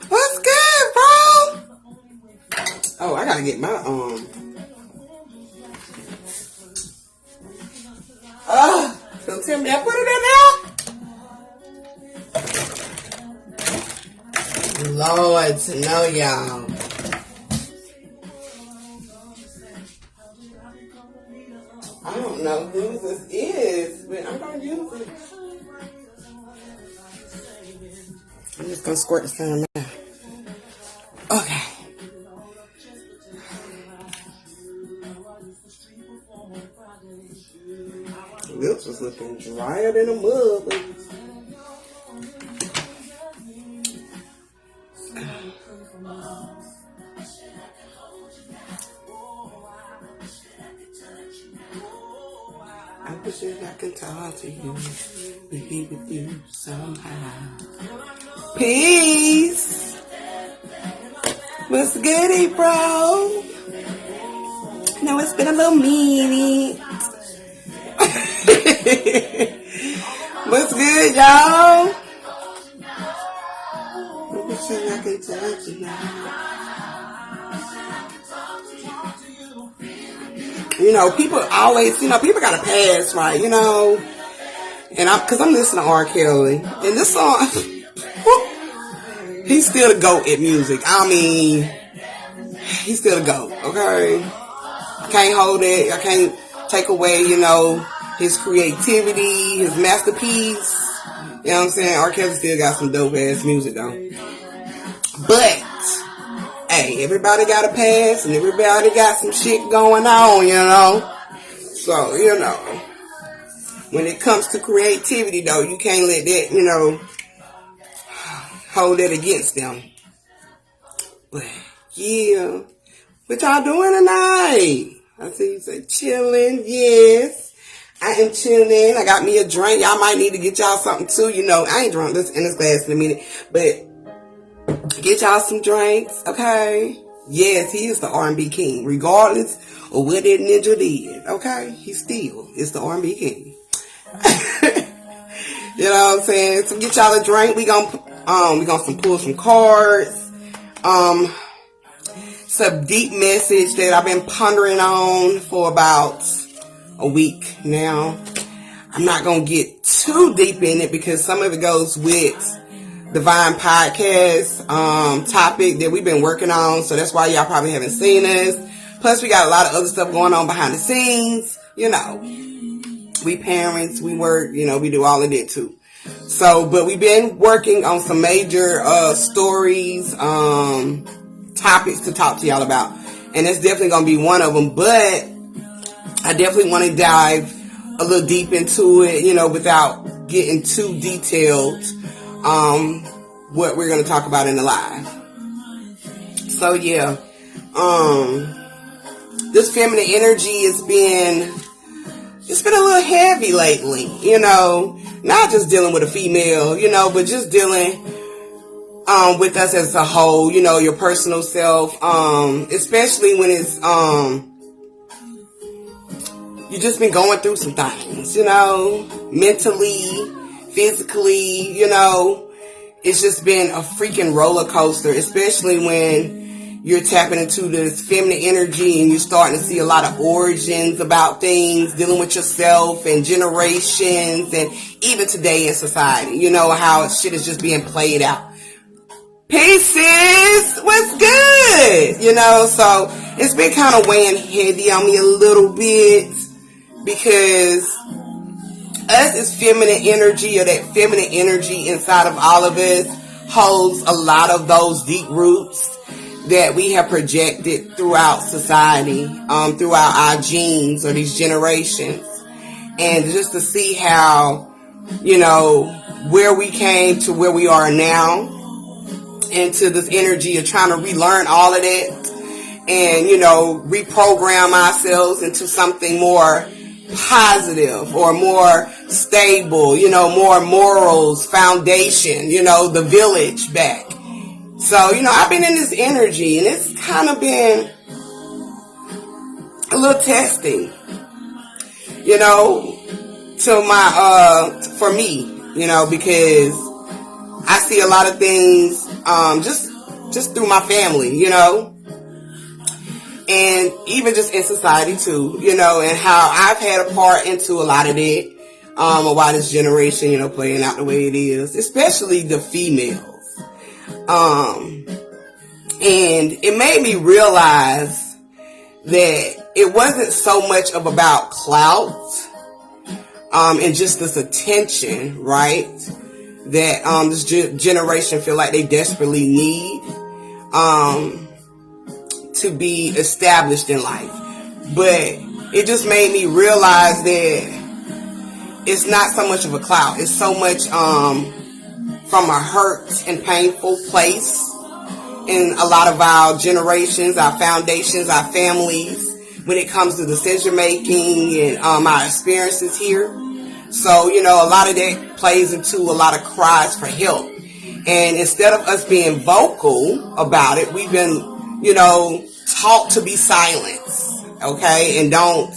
What's good, bro? Oh, I gotta get my don't tell me I put it in there. Lord, to know y'all. I don't know who this is, but I'm gonna use it. I'm just gonna squirt this in now. Okay. Lips was looking drier than a mug. I wish that I could talk to you, be with you somehow. Peace. What's goody, bro? No, it's been a little minute. What's good, y'all? I wish that I could talk to you. You know, people always, people got a pass, right? And because I'm listening to R. Kelly. And this song, he's still the GOAT at music. I mean, he's still the GOAT, okay? I can't hold it. I can't take away, his creativity, his masterpiece. You know what I'm saying? R. Kelly still got some dope ass music, though. But, hey, everybody got a pass and everybody got some shit going on, So, when it comes to creativity, though, you can't let that, hold it against them. But, yeah. What y'all doing tonight? I see you say chilling. Yes, I am chilling. I got me a drink. Y'all might need to get y'all something too. I ain't drunk this in this glass in a minute, but get y'all some drinks, okay? Yes, he is the R&B king, regardless of what that ninja did. Okay, he still is the R&B king. You know what I'm saying? So get y'all a drink. We gonna pull some cards. It's a deep message that I've been pondering on for about a week now. I'm not going to get too deep in it because some of it goes with Divine Podcast topic that we've been working on. So that's why y'all probably haven't seen us. Plus, we got a lot of other stuff going on behind the scenes. We parents, we work, we do all of that too. So, but we've been working on some major stories, topics to talk to y'all about, and that's definitely gonna be one of them. But I definitely want to dive a little deep into it, without getting too detailed. What we're gonna talk about in the live. So yeah, this feminine energy has been a little heavy lately. Not just dealing with a female, but just dealing with us as a whole, your personal self, especially when it's, you just been going through some things, mentally, physically, it's just been a freaking roller coaster, especially when you're tapping into this feminine energy and you're starting to see a lot of origins about things, dealing with yourself and generations and even today in society, how shit is just being played out. Peace, sis. What's good? you know, so it's been kind of weighing heavy on me a little bit because us is feminine energy, or that feminine energy inside of all of us holds a lot of those deep roots that we have projected throughout society, throughout our genes or these generations. And just to see how, you know, where we came to where we are now, into this energy of trying to relearn all of that and, you know, reprogram ourselves into something more positive or more stable, you know, more morals, foundation, you know, the village back. So, you know, I've been in this energy and it's kind of been a little testing, you know, to my, for me, you know, because I see a lot of things, just through my family, you know, and even just in society too, you know, and how I've had a part into a lot of it, of why this generation, you know, playing out the way it is, especially the females. And it made me realize that it wasn't so much of about clout, and just this attention, right? That, this generation feel like they desperately need, to be established in life. But it just made me realize that it's not so much of a clout. It's so much, from a hurt and painful place in a lot of our generations, our foundations, our families, when it comes to decision making and our experiences here. So, you know, a lot of that plays into a lot of cries for help. And instead of us being vocal about it, we've been, you know, taught to be silent, okay? And don't,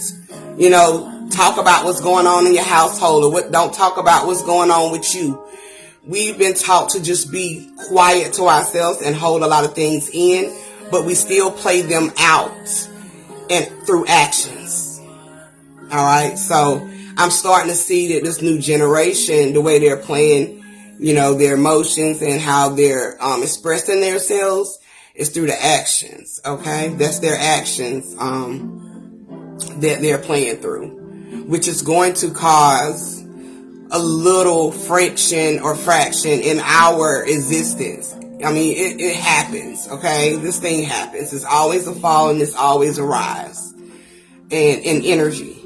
you know, talk about what's going on in your household, or don't talk about what's going on with you. We've been taught to just be quiet to ourselves and hold a lot of things in, but we still play them out and through actions. All right. So I'm starting to see that this new generation, the way they're playing, you know, their emotions and how they're expressing themselves is through the actions. Okay. That's their actions, that they're playing through, which is going to cause a little friction or fraction in our existence. I mean, it happens, okay? This thing happens. It's always a fall and it's always a rise. And in energy,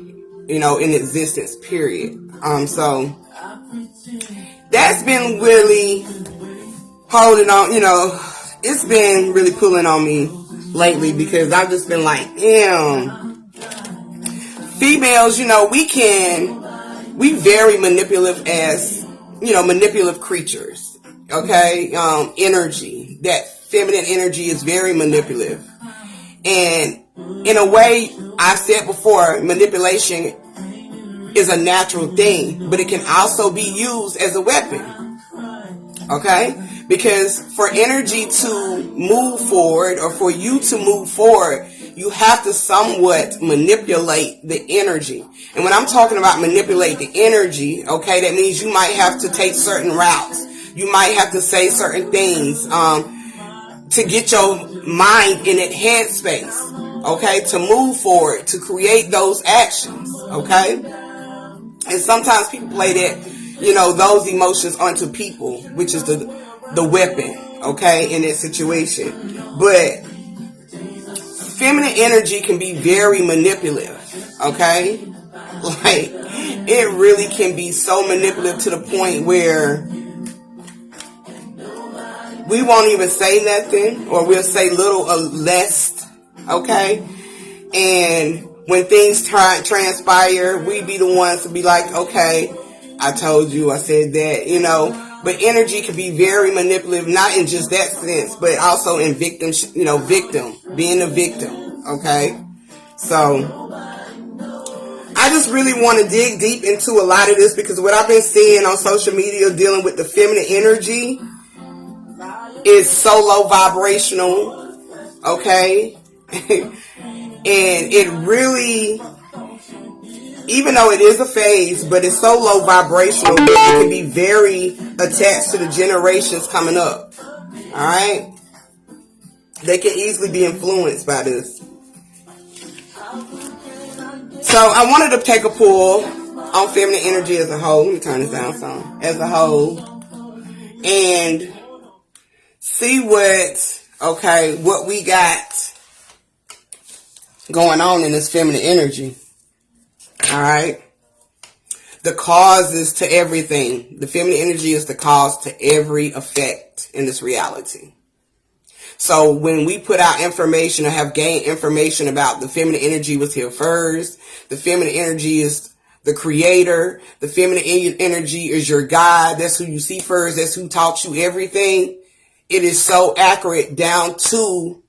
you know, in existence, period. So that's been really holding on, you know, it's been really pulling on me lately because I've just been like, damn, females, you know, we very manipulative as, you know, manipulative creatures, okay? Energy, that feminine energy is very manipulative. And in a way, I've said before, manipulation is a natural thing, but it can also be used as a weapon, okay? Because for energy to move forward, or for you to move forward, you have to somewhat manipulate the energy. And when I'm talking about manipulate the energy, okay, that means you might have to take certain routes. You might have to say certain things to get your mind in that headspace, okay, to move forward, to create those actions, okay? And sometimes people play that, you know, those emotions onto people, which is the weapon, okay, in that situation. But feminine energy can be very manipulative, okay? Like, it really can be so manipulative to the point where we won't even say nothing, or we'll say little or less, okay? And when things transpire, we be the ones to be like, okay, I told you, I said that, you know. But energy can be very manipulative, not in just that sense, but also in victim, you know, being a victim, okay? So I just really want to dig deep into a lot of this, because what I've been seeing on social media dealing with the feminine energy is so low vibrational, okay? And it really, even though it is a phase, but it's so low vibrational that it can be very attached to the generations coming up. Alright? They can easily be influenced by this. So I wanted to take a pull on feminine energy as a whole. Let me turn this down some. As a whole. And see what we got going on in this feminine energy. Alright? The causes to everything. The feminine energy is the cause to every effect in this reality. So when we put out information or have gained information about the feminine energy was here first, the feminine energy is the creator, the feminine energy is your God, that's who you see first, that's who taught you everything. It is so accurate down to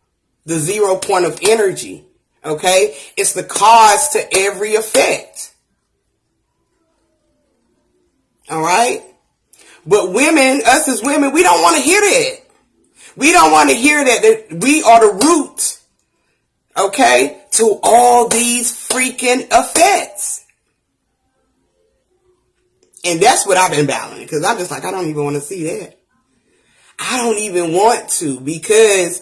the 0 point of energy. Okay? It's the cause to every effect. Alright? But women, us as women, we don't want to hear that. We don't want to hear that we are the root, okay, to all these freaking effects. And that's what I've been battling, because I'm just like, I don't even want to see that. I don't even want to, because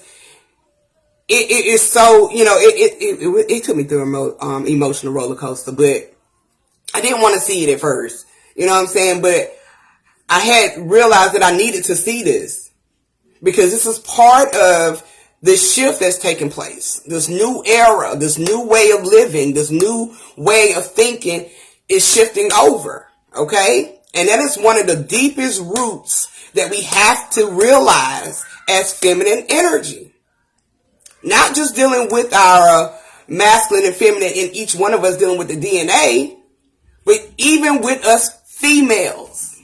it is so, it took me through an emotional roller coaster, but I didn't want to see it at first. You know what I'm saying? But I had realized that I needed to see this. Because this is part of the shift that's taking place. This new era, this new way of living, this new way of thinking is shifting over. Okay? And that is one of the deepest roots that we have to realize as feminine energy. Not just dealing with our masculine and feminine in each one of us dealing with the DNA, but even with us females.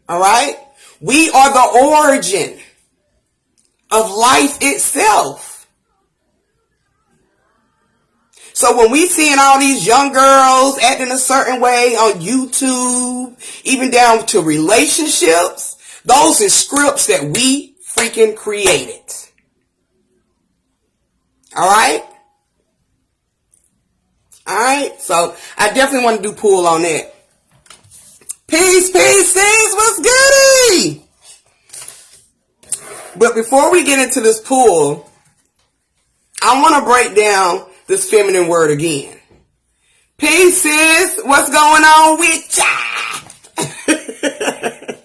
Alright? We are the origin of life itself. So when we seeing all these young girls acting a certain way on YouTube, even down to relationships, those are scripts that we freaking created. Alright? Alright? So I definitely want to do pull on that. Peace, sis, what's goody? But before we get into this pull, I want to break down this feminine word again. Peace, sis, what's going on with y'all?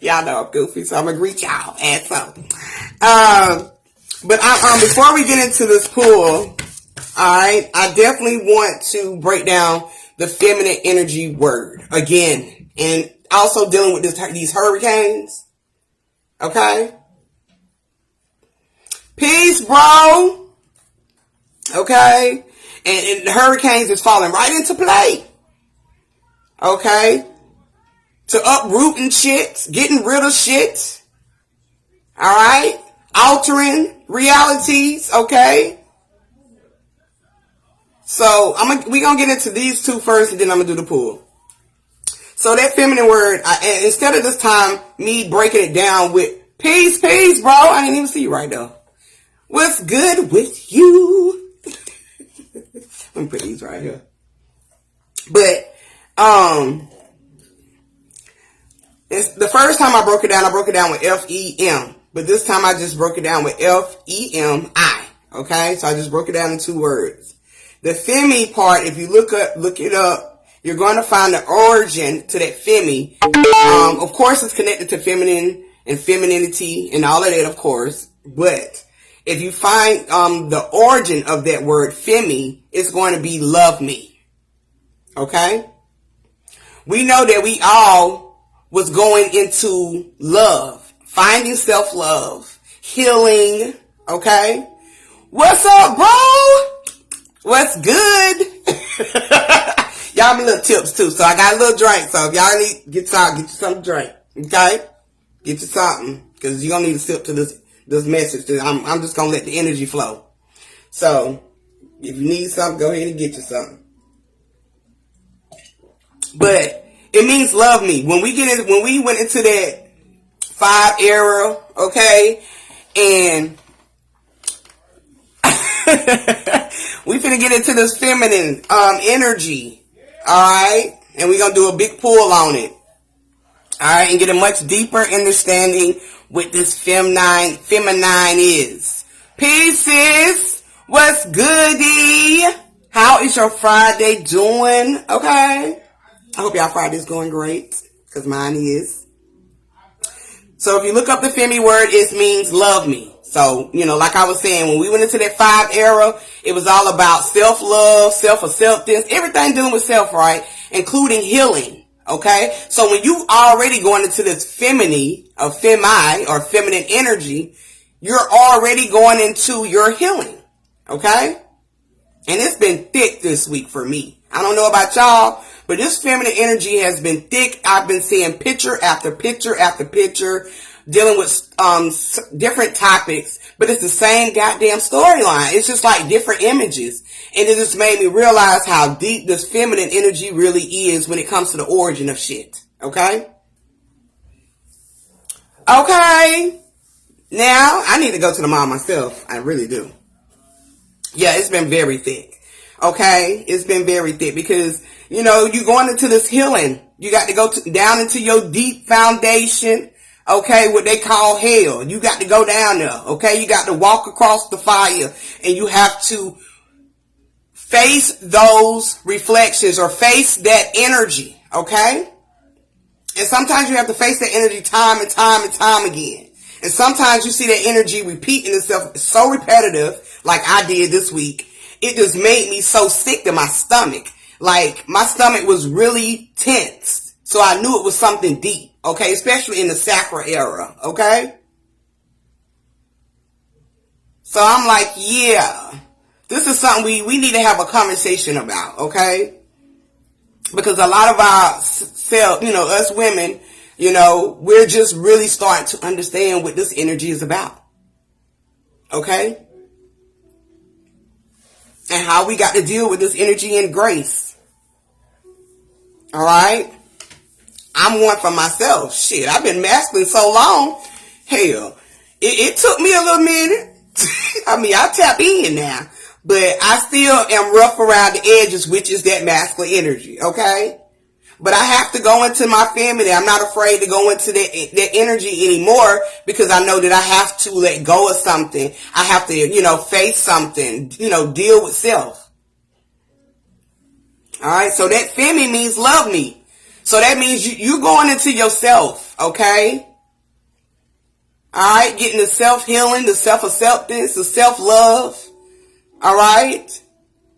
Y'all know I'm goofy, so I'm going to greet y'all. And so, but before we get into this pull, alright, I definitely want to break down the feminine energy word again. And also dealing with these hurricanes. Okay? Peace, bro. Okay? And the hurricanes is falling right into play. Okay? To uprooting shit. Getting rid of shit. Alright? Altering realities. Okay? So, we're going to get into these two first and then I'm going to do the pull. So that feminine word, instead of this time me breaking it down with peace, bro. I didn't even see you right now. What's good with you? Let me put these right here. But it's the first time I broke it down with F-E-M. But this time I just broke it down with F-E-M-I. Okay, so I just broke it down in 2 words. The femi part, if you look it up. You're going to find the origin to that femi. Of course, it's connected to feminine and femininity and all of that, of course. But if you find the origin of that word femi, it's going to be love me. Okay? We know that we all was going into love, finding self-love, healing. Okay? What's up, bro? What's good? Y'all me little tips too. So I got a little drink. So if y'all need, get you something to drink. Okay? Get you something. Because you're going to need to sip to this message. I'm just going to let the energy flow. So if you need something, go ahead and get you something. But it means love me. When we went into that 5 era, okay, and we finna get into this feminine energy. Alright? And we're going to do a big pull on it. Alright? And get a much deeper understanding what this feminine is. Pieces. What's goody? How is your Friday doing? Okay. I hope y'all Friday's going great, because mine is. So if you look up the Femi word, it means love me. So, like I was saying, when we went into that 5 era, it was all about self-love, self-acceptance, everything dealing with self, right? Including healing. Okay? So when you already going into this feminine or feminine energy, you're already going into your healing. Okay? And it's been thick this week for me. I don't know about y'all, but this feminine energy has been thick. I've been seeing picture after picture after picture, dealing with different topics, but it's the same goddamn storyline. It's just like different images. And it just made me realize how deep this feminine energy really is when it comes to the origin of shit. Okay? Okay. Now, I need to go to the mall myself. I really do. Yeah, it's been very thick. Okay? It's been very thick because, you're going into this healing. You got to go down into your deep foundation. Okay, what they call hell. You got to go down there. Okay, you got to walk across the fire, and you have to face those reflections or face that energy. Okay, and sometimes you have to face that energy time and time and time again. And sometimes you see that energy repeating itself. It's so repetitive, like I did this week. It just made me so sick to my stomach. Like my stomach was really tense. So I knew it was something deep. Okay, especially in the Sacra era, okay? So I'm like, yeah, this is something we need to have a conversation about, okay? Because a lot of our us women, we're just really starting to understand what this energy is about, okay? And how we got to deal with this energy in grace, all right? I'm one for myself. Shit, I've been masculine so long. Hell, it took me a little minute. I mean, I tap in now. But I still am rough around the edges, which is that masculine energy, okay? But I have to go into my feminine. I'm not afraid to go into that energy anymore because I know that I have to let go of something. I have to, face something, deal with self. All right, so that feminine means love me. So that means you going into yourself, okay? All right, getting the self-healing, the self-acceptance, the self-love, all right?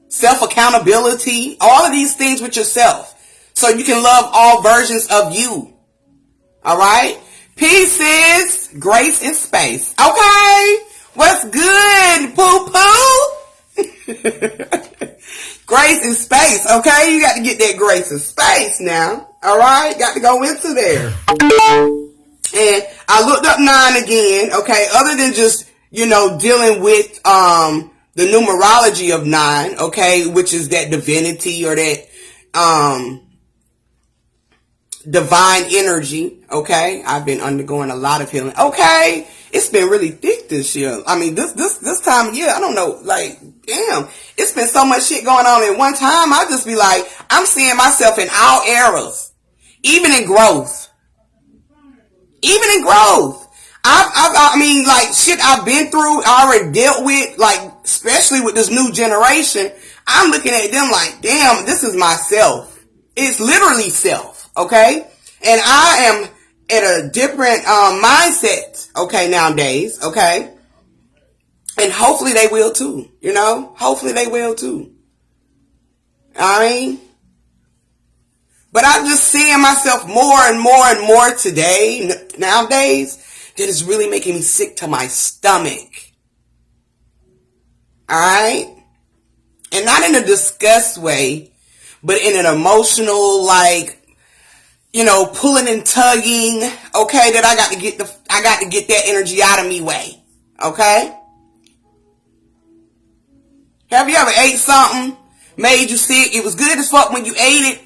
Self-accountability, all of these things with yourself. So you can love all versions of you, all right? Pieces, grace, and space, okay? What's good, poo-poo? Grace and space, okay? You got to get that grace and space now. All right, got to go into there. And I looked up 9 again, okay? Other than just, dealing with the numerology of 9, okay, which is that divinity or that divine energy, okay? I've been undergoing a lot of healing. Okay, it's been really thick this year. I mean, this time of year, I don't know, like, damn, it's been so much shit going on at one time. I just be like, I'm seeing myself in all eras. Even in growth. Even in growth. I mean, like, shit I've been through, I already dealt with, like, especially with this new generation. I'm looking at them like, damn, this is myself. It's literally self, okay? And I am at a different mindset, okay, nowadays, okay? And hopefully they will too, Hopefully they will too. I mean, but I'm just seeing myself more and more and more nowadays, that is really making me sick to my stomach. Alright? And not in a disgust way, but in an emotional, like, pulling and tugging, okay, that I got to get that energy out of me way. Okay? Have you ever ate something, made you sick? It was good as fuck when you ate it.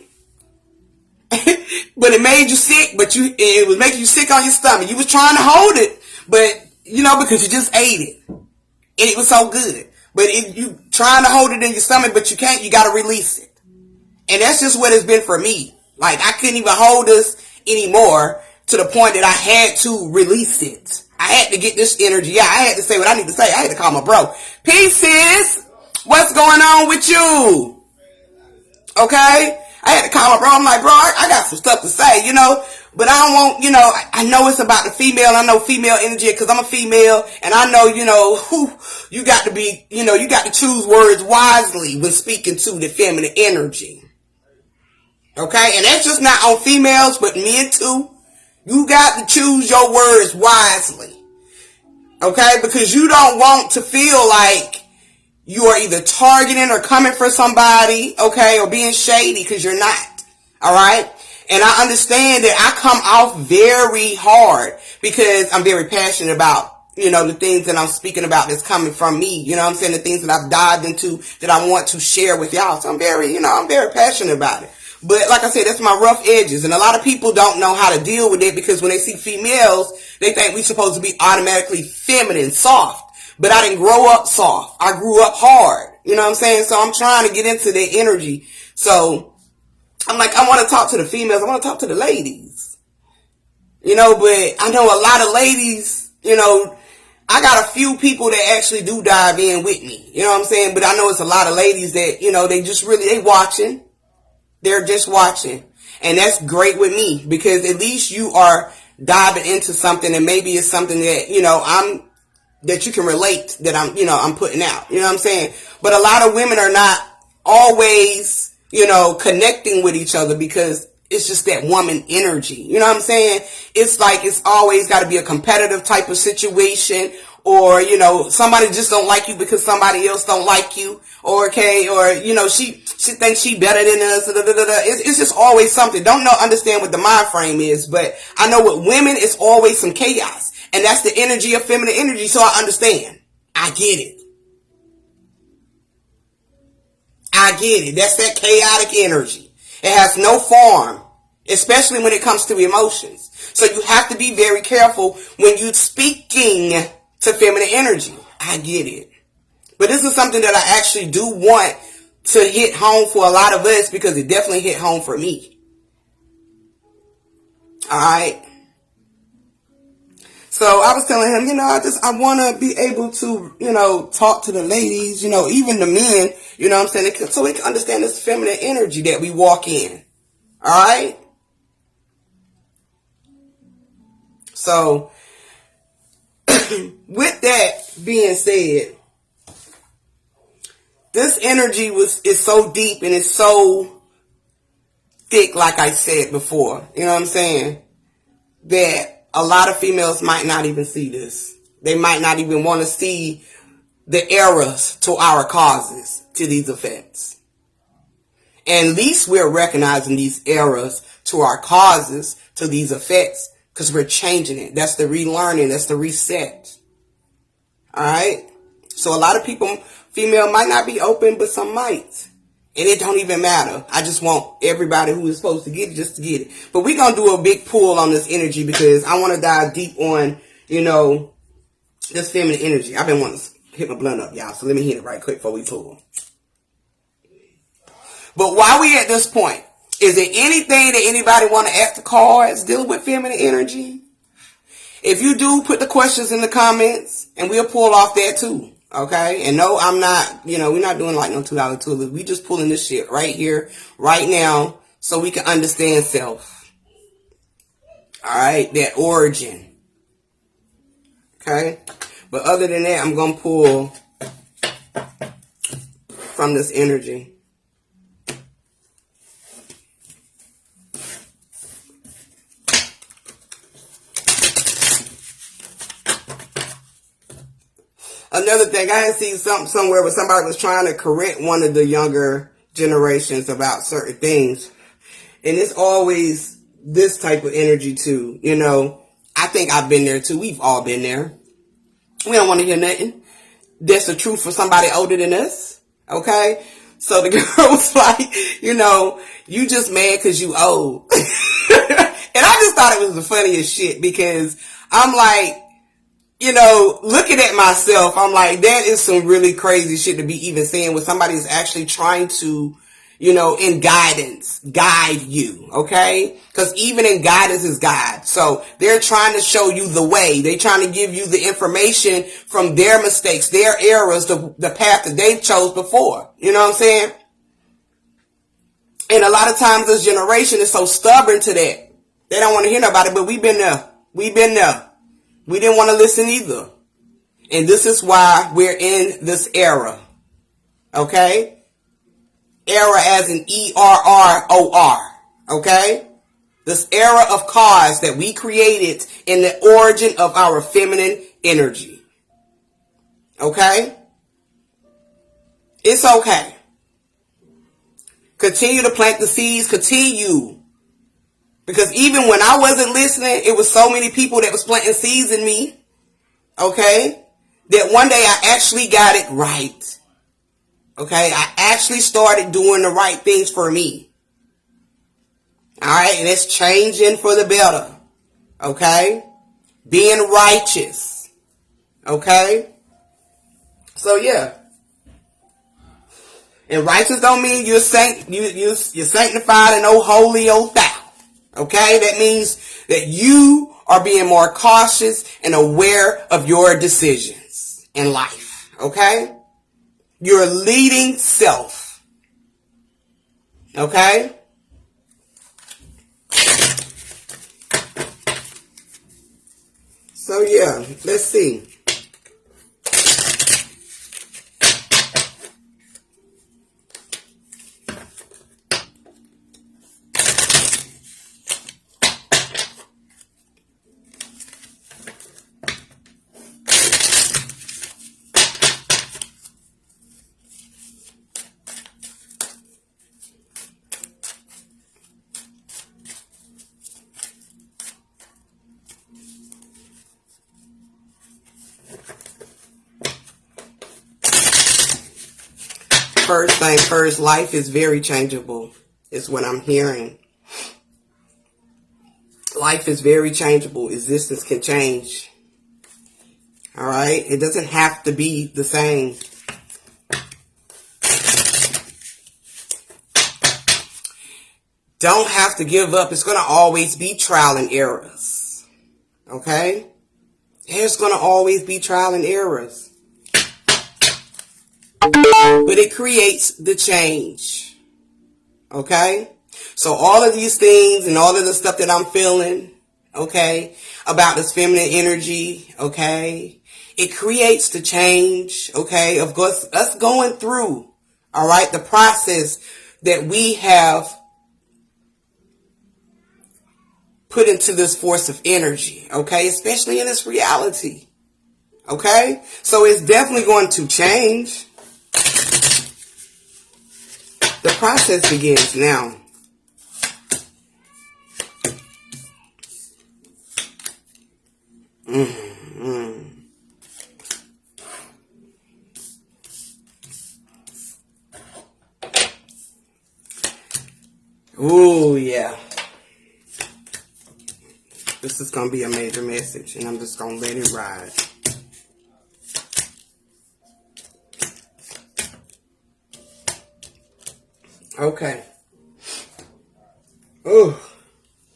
But it made you sick, but it was making you sick on your stomach. You was trying to hold it, but, because you just ate it. And it was so good. But you trying to hold it in your stomach, but you can't. You got to release it. And that's just what it's been for me. Like, I couldn't even hold this anymore to the point that I had to release it I had to get this energy. Yeah, I had to say what I need to say. I had to call my bro. Peace, sis. What's going on with you? Okay? I had to call my bro. I'm like, bro, I got some stuff to say, but I don't want, I know it's about the female. I know female energy because I'm a female, and I know, you got to be, you got to choose words wisely when speaking to the feminine energy. Okay? And that's just not on females, but men too. You got to choose your words wisely. Okay? Because you don't want to feel like you are either targeting or coming for somebody, okay, or being shady, because you're not. All right? And I understand that I come off very hard because I'm very passionate about, the things that I'm speaking about that's coming from me. You know what I'm saying? The things that I've dived into that I want to share with y'all. So I'm very passionate about it. But like I said, that's my rough edges. And a lot of people don't know how to deal with it because when they see females, they think we're supposed to be automatically feminine, soft. But I didn't grow up soft. I grew up hard. You know what I'm saying? So I'm trying to get into their energy. So I'm like, I want to talk to the females. I want to talk to the ladies. But I know a lot of ladies, I got a few people that actually do dive in with me. You know what I'm saying? But I know it's a lot of ladies that, they just really, they watching. They're just watching. And that's great with me because at least you are diving into something and maybe it's something that, that you can relate that I'm putting out. You know what I'm saying? But a lot of women are not always, connecting with each other because it's just that woman energy. You know what I'm saying? It's like it's always got to be a competitive type of situation or, somebody just don't like you because somebody else don't like you or, okay, or, she thinks she better than us. It's just always something. Don't understand what the mind frame is, but I know with women, it's always some chaos. And that's the energy of feminine energy, so I understand. I get it. That's that chaotic energy. It has no form, especially when it comes to emotions. So you have to be very careful when you're speaking to feminine energy. I get it. But this is something that I actually do want to hit home for a lot of us because it definitely hit home for me. All right. So I was telling him, I want to be able to, talk to the ladies, even the men, you know what I'm saying? So we can understand this feminine energy that we walk in. All right. So with that being said, this energy is so deep and it's so thick, like I said before, you know what I'm saying? That a lot of females might not even see this. They might not even want to see the errors to our causes to these effects. And at least we're recognizing these errors to our causes to these effects because we're changing it. That's the relearning. That's the reset. All right. So a lot of people, female might not be open, but some might. And it don't even matter. I just want everybody who is supposed to get it just to get it. But we're going to do a big pull on this energy because I want to dive deep on, this feminine energy. I've been wanting to hit my blunt up, y'all. So let me hit it right quick before we pull. But while we at this point, is there anything that anybody want to ask the cards dealing with feminine energy? If you do, put the questions in the comments and we'll pull off that too. Okay, and no, I'm not, we're not doing like no $2 tools. We just pulling this shit right here, right now, so we can understand self. All right, that origin. Okay, but other than that, I'm going to pull from this energy. Another thing, I had seen something somewhere where somebody was trying to correct one of the younger generations about certain things. And it's always this type of energy too. I think I've been there too. We've all been there. We don't want to hear nothing that's the truth for somebody older than us. Okay? So the girl was like, you just mad because you old. And I just thought it was the funniest shit because I'm like, looking at myself, I'm like, that is some really crazy shit to be even saying when somebody is actually trying to, in guidance, guide you, okay? Because even in guidance is God. So they're trying to show you the way. They're trying to give you the information from their mistakes, their errors, the path that they've chose before. You know what I'm saying? And a lot of times this generation is so stubborn to that. They don't want to hear about it, but we've been there. We've been there. We didn't want to listen either. And this is why we're in this era. Okay? Era as in ERROR. Okay? This era of cause that we created in the origin of our feminine energy. Okay? It's okay. Continue to plant the seeds. Continue. Because even when I wasn't listening, it was so many people that was planting seeds in me. Okay? That one day I actually got it right. Okay? I actually started doing the right things for me. Alright? And it's changing for the better. Okay? Being righteous. Okay? So yeah. And righteous don't mean you're sanctified and oh holy, oh thou. Okay? That means that you are being more cautious and aware of your decisions in life. Okay? You're leading self. Okay? So yeah, let's see. First thing first, life is very changeable, is what I'm hearing. Life is very changeable. Existence can change. Alright? It doesn't have to be the same. Don't have to give up. It's going to always be trial and errors. Okay? There's going to always be trial and errors. But it creates the change. Okay? So all of these things and all of the stuff that I'm feeling, okay, about this feminine energy, okay, it creates the change, okay, of course, us going through, all right, the process that we have put into this force of energy, okay, especially in this reality, okay? So it's definitely going to change. The process begins now. Ooh, yeah. This is going to be a major message, and I'm just going to let it ride. Okay. Ooh,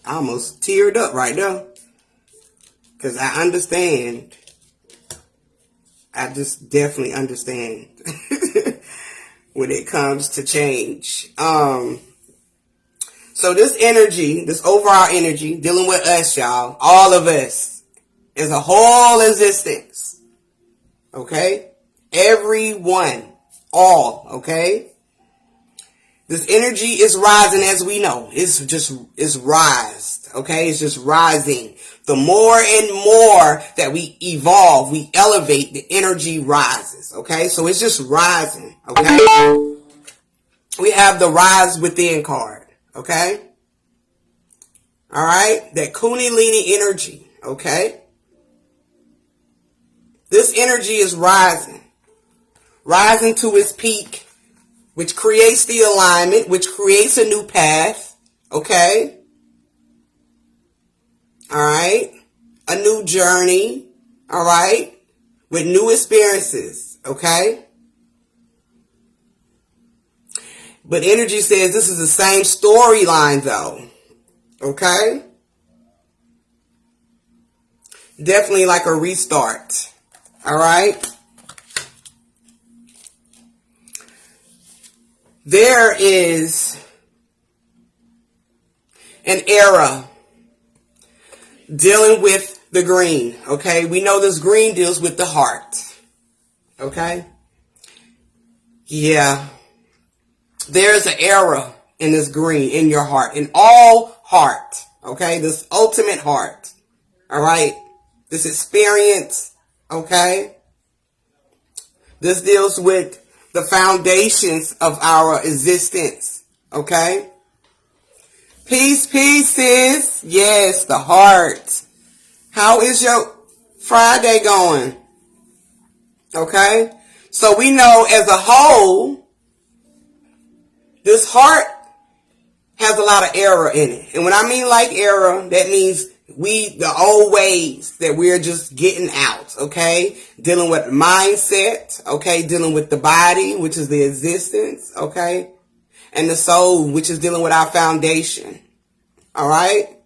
I almost teared up right now. Because I understand. I just definitely understand when it comes to change. So this energy, this overall energy, dealing with us, y'all, all of us, is a whole existence. Okay? Everyone. All. Okay? This energy is rising, as we know. It's rised. Okay? It's just rising. The more and more that we evolve, we elevate, the energy rises. Okay? So it's just rising. Okay? We have the Rise Within card. Okay? Alright? That Kundalini energy. Okay? This energy is rising. Rising to its peak, which creates the alignment, which creates a new path. Okay? Alright? A new journey. Alright? With new experiences. Okay? But energy says this is the same storyline though. Okay? Definitely like a restart. All right? There is an era dealing with the green. Okay? We know this green deals with the heart. Okay? Yeah. There's an era in this green, in your heart, in all heart. Okay? This ultimate heart. All right? This experience. Okay? This deals with the foundations of our existence. Okay? Peace, peace, sis. Yes, the heart. How is your Friday going? Okay? So we know as a whole, this heart has a lot of error in it. And when I mean like error, that means the old ways that we're just getting out, okay? Dealing with mindset, okay? Dealing with the body, which is the existence, okay? And the soul, which is dealing with our foundation, all right?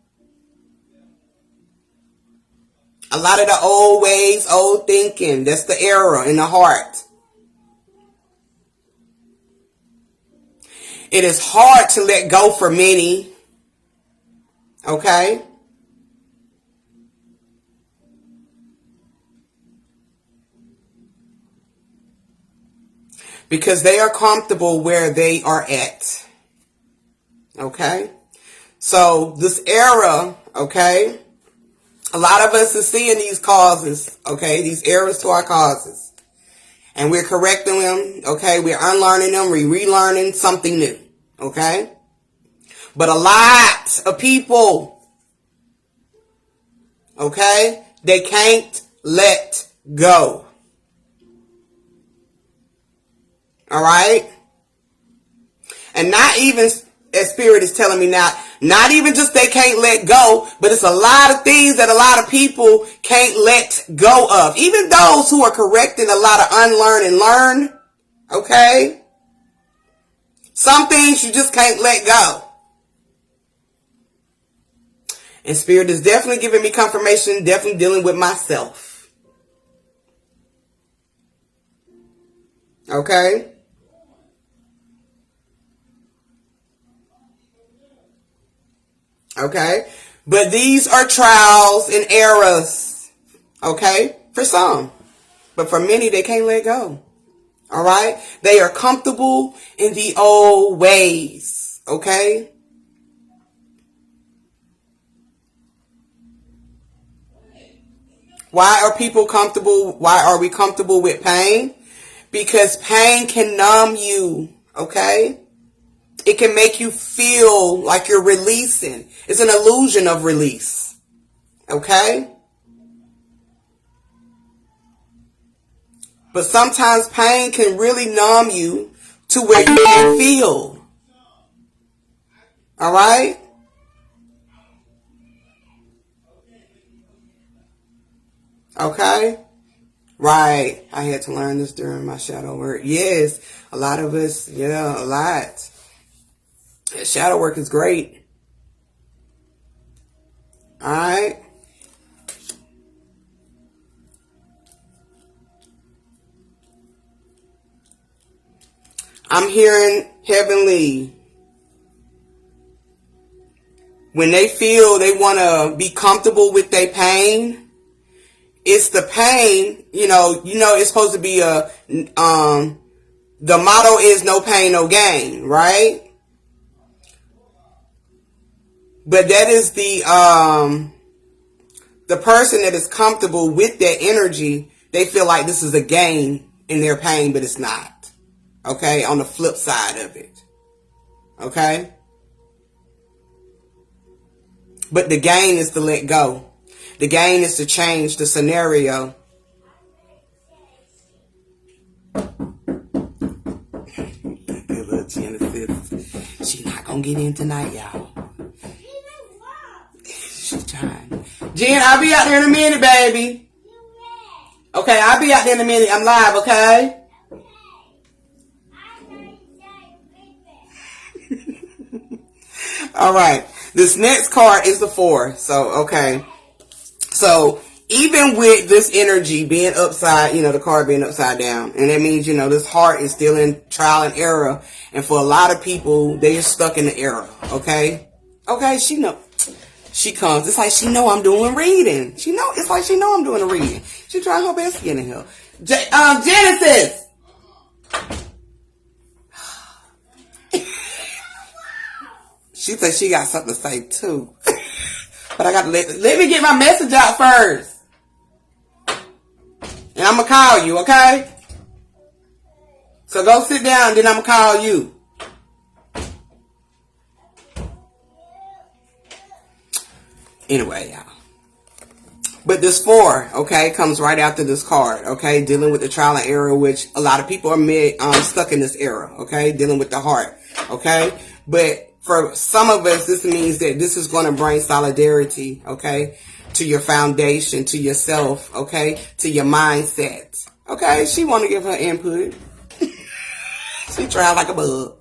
A lot of the old ways, old thinking, that's the error in the heart. It is hard to let go for many, okay? Because they are comfortable where they are at, okay? So this era, okay, a lot of us are seeing these causes, okay, these errors to our causes. And we're correcting them, okay, we're unlearning them, we're relearning something new, okay? But a lot of people, okay, they can't let go. All right? And not even, as Spirit is telling me now, not even just they can't let go, but it's a lot of things that a lot of people can't let go of. Even those who are correcting a lot of unlearn and learn, okay? Some things you just can't let go. And Spirit is definitely giving me confirmation, definitely dealing with myself. Okay? Okay? But these are trials and errors. Okay? For some. But for many, they can't let go. All right? They are comfortable in the old ways. Okay? Why are people comfortable? Why are we comfortable with pain? Because pain can numb you. Okay? It can make you feel like you're releasing. It's an illusion of release. Okay? But sometimes pain can really numb you to where you can't feel. All right? Okay? Right. I had to learn this during my shadow work. Yes. A lot of us, yeah, a lot. Shadow work is great. All right? I'm hearing heavenly. When they feel they want to be comfortable with their pain, it's the pain, you know, it's supposed to be the motto is no pain, no gain, right? But that is the person that is comfortable with that energy, they feel like this is a gain in their pain, but it's not. Okay? On the flip side of it. Okay? But the gain is to let go. The gain is to change the scenario. She's not gonna get in tonight, y'all. She's trying. Jen, I'll be out there in a minute, baby. Okay, I'll be out there in a minute. I'm live, okay? All right. This next card is the 4. So, okay. So, even with this energy being upside, the card being upside down, and that means, this heart is still in trial and error. And for a lot of people, they are stuck in the error. Okay? Okay, she know. She comes. It's like she know I'm doing reading. It's like she know I'm doing a reading. She trying her best to get in here. Genesis! She said she got something to say too. But I got to let me get my message out first. And I'm going to call you, okay? So go sit down, then I'm going to call you. Anyway, y'all. But this 4, okay, comes right after this card, okay? Dealing with the trial and error, which a lot of people are stuck in this era, okay? Dealing with the heart, okay? But for some of us, this means that this is going to bring solidarity, okay? To your foundation, to yourself, okay? To your mindset, okay? She want to give her input. She tried like a bug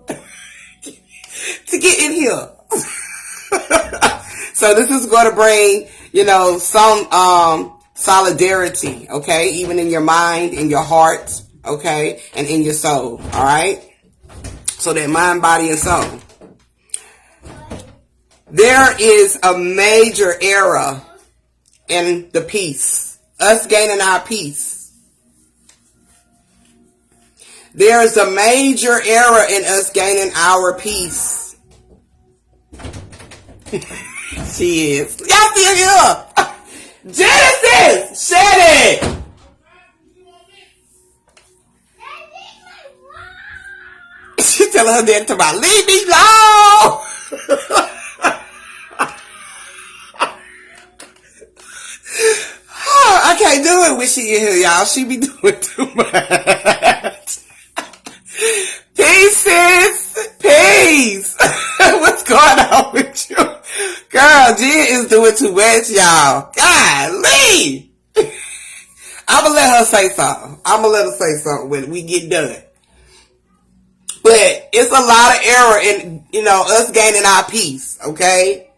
to get in here. So this is going to bring, some solidarity, okay? Even in your mind, in your heart, okay? And in your soul, all right? So that mind, body, and soul. There is a major error in the peace. Us gaining our peace. There is a major error in us gaining our peace. She is. Y'all still here? Genesis! Shut it! She telling her dad to about leave me alone. I can't do it when she in here, y'all. She be doing too much. Peace, sis. Peace. What's going on with you? Girl, Jen is doing too much, y'all. Golly. I'm going to let her say something. I'm going to let her say something when we get done. But it's a lot of error in, us gaining our peace, okay?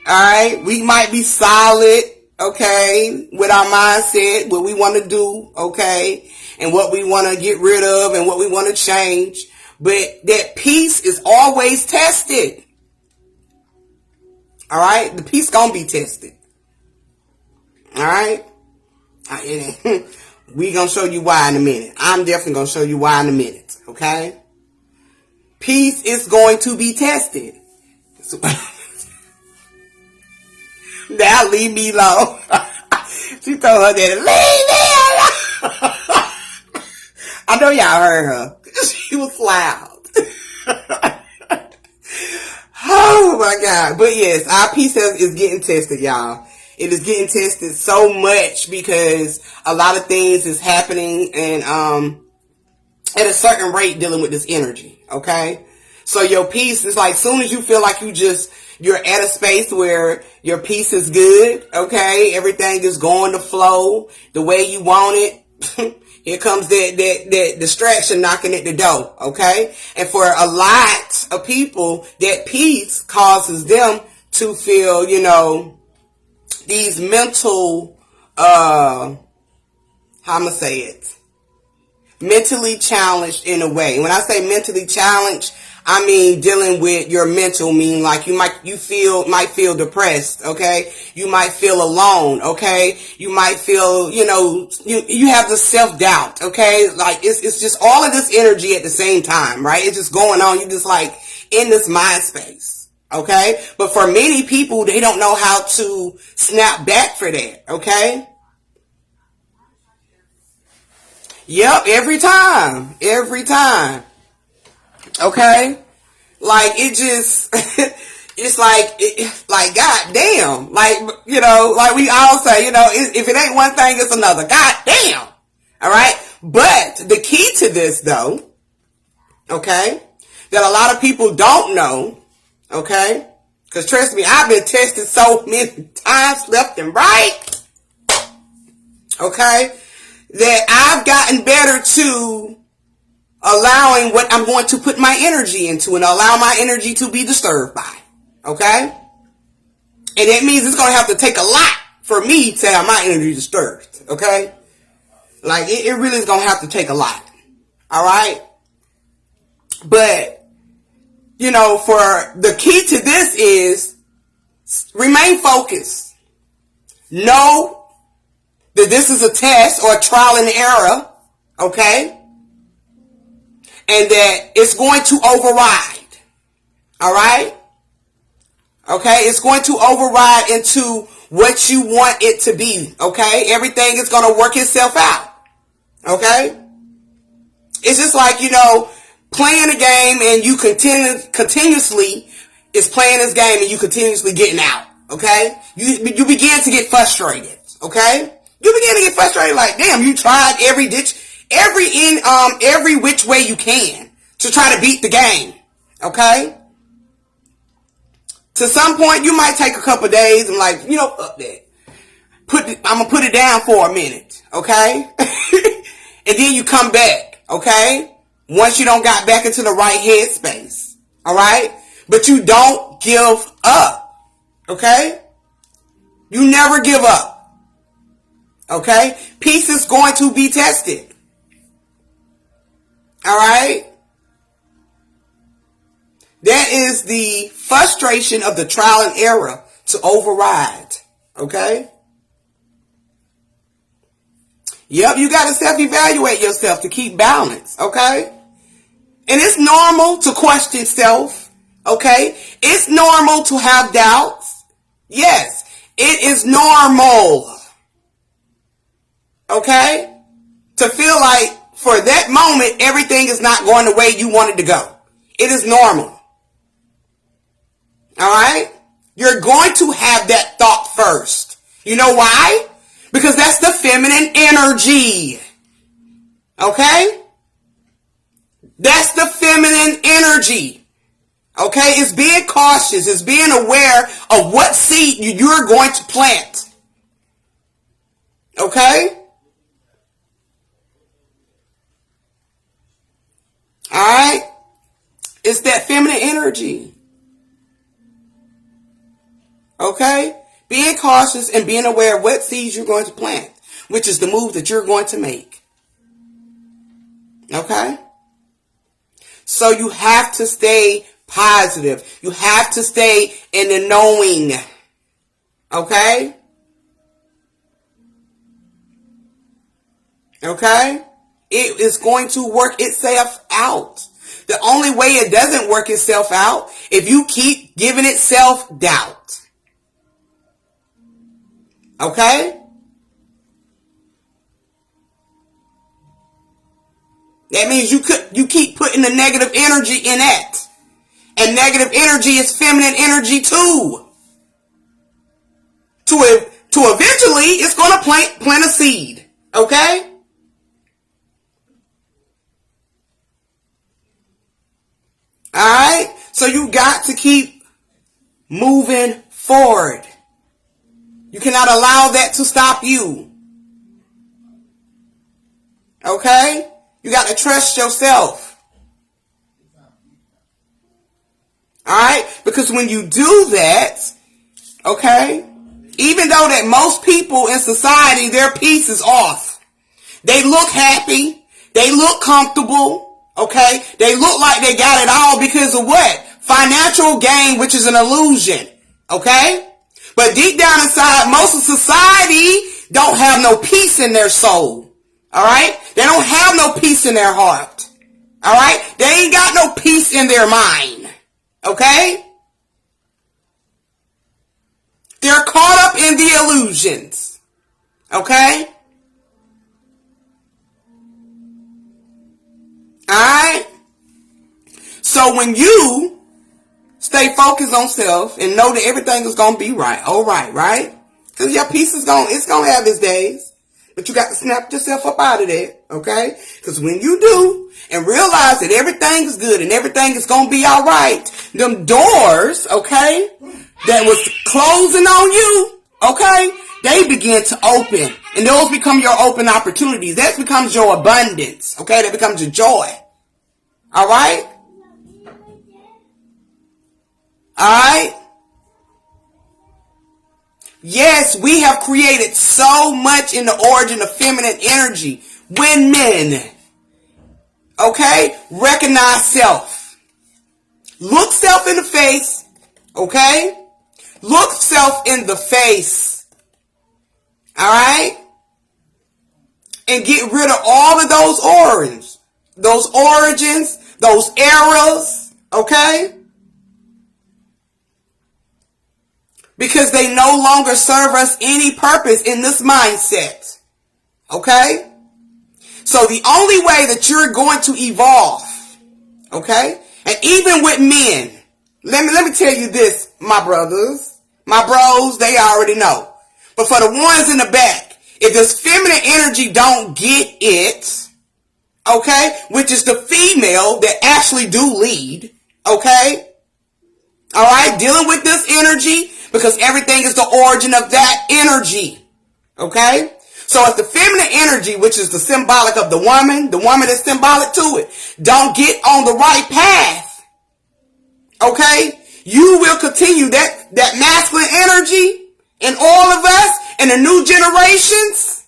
Alright? We might be solid, okay, with our mindset, what we want to do, okay, and what we want to get rid of and what we want to change. But that peace is always tested. Alright? The peace gonna be tested. Alright? We gonna show you why in a minute. I'm definitely gonna show you why in a minute. Okay? Peace is going to be tested. Now leave me alone. She told her daddy, leave me alone. I know y'all heard her. She was loud. Oh my God. But yes, our peace is getting tested, y'all. It is getting tested so much because a lot of things is happening and at a certain rate dealing with this energy. Okay? So your peace is like soon as you feel like you're at a space where your peace is good, okay? Everything is going to flow the way you want it. Here comes that distraction knocking at the door, okay? And for a lot of people, that peace causes them to feel, these mental, how I'm going to say it, mentally challenged in a way. When I say mentally challenged, I mean dealing with your mental, meaning like you might feel depressed, okay? You might feel alone, okay? You might feel, you have the self-doubt, okay? Like it's just all of this energy at the same time, right? It's just going on. You just like in this mind space, okay? But for many people, they don't know how to snap back for that, okay? Yep, every time. Okay? Like, it just, it's like, God damn. Like, like we all say, if it ain't one thing, it's another. God damn. Alright? But the key to this, though, okay, that a lot of people don't know, okay, because trust me, I've been tested so many times left and right, okay, that I've gotten better to allowing what I'm going to put my energy into and allow my energy to be disturbed by. Okay? And that means it's going to have to take a lot for me to have my energy disturbed. Okay? Like, it really is going to have to take a lot. All right? But, you know, for the key to this is remain focused. Know that this is a test or a trial and error. Okay? And that it's going to override. All right? Okay? It's going to override into what you want it to be. Okay? Everything is going to work itself out. Okay? It's just like, you know, playing a game and you continuously is playing this game and you continuously getting out. Okay? You begin to get frustrated. Okay? You begin to get frustrated like, damn, you tried every which way you can to try to beat the game. Okay? To some point, you might take a couple days and like, you know, up that. I'm gonna put it down for a minute. Okay? And then you come back. Okay? Once you don't got back into the right headspace. Alright? But you don't give up. Okay? You never give up. Okay? Peace is going to be tested. Alright? That is the frustration of the trial and error to override. Okay? Yep, you got to self-evaluate yourself to keep balance. Okay? And it's normal to question self. Okay? It's normal to have doubts. Yes, it is normal. Okay? To feel like for that moment, everything is not going the way you want it to go. It is normal. Alright? You're going to have that thought first. You know why? Because that's the feminine energy. Okay? That's the feminine energy. Okay? It's being cautious. It's being aware of what seed you're going to plant. Okay? Alright? It's that feminine energy. Okay? Being cautious and being aware of what seeds you're going to plant, which is the move that you're going to make. Okay? So you have to stay positive. You have to stay in the knowing. Okay? Okay? It is going to work itself out. The only way it doesn't work itself out, if you keep giving it self-doubt. Okay? That means you keep putting the negative energy in that. And negative energy is feminine energy too. To eventually, it's going to plant a seed. Okay? Alright? So you got to keep moving forward. You cannot allow that to stop you. Okay? You got to trust yourself. Alright? Because when you do that, okay, even though that most people in society, their peace is off. They look happy. They look comfortable. Okay? They look like they got it all because of what? Financial gain, which is an illusion. Okay? But deep down inside, most of society don't have no peace in their soul. Alright? They don't have no peace in their heart. Alright? They ain't got no peace in their mind. Okay? They're caught up in the illusions. Okay? Alright? So when you stay focused on self and know that everything is going to be right. Alright, right? Because your peace is going to have its days. But you got to snap yourself up out of there. Okay? Because when you do and realize that everything is good and everything is going to be alright, them doors, okay, that was closing on you, okay, they begin to open. And those become your open opportunities. That becomes your abundance. Okay? That becomes your joy. All right? All right? Yes, we have created so much in the origin of feminine energy. When men, okay, recognize self. Look self in the face, okay? Look self in the face. All right? And get rid of all of those origins, those eras, okay? Because they no longer serve us any purpose in this mindset. Okay? So the only way that you're going to evolve, okay? And even with men, let me tell you this, my brothers, my bros, they already know. But for the ones in the back, if this feminine energy don't get it, okay, which is the female that actually do lead, okay? All right, dealing with this energy because everything is the origin of that energy, okay? So if the feminine energy, which is the symbolic of the woman that's symbolic to it, don't get on the right path, okay, you will continue that masculine energy in all of us and the new generations,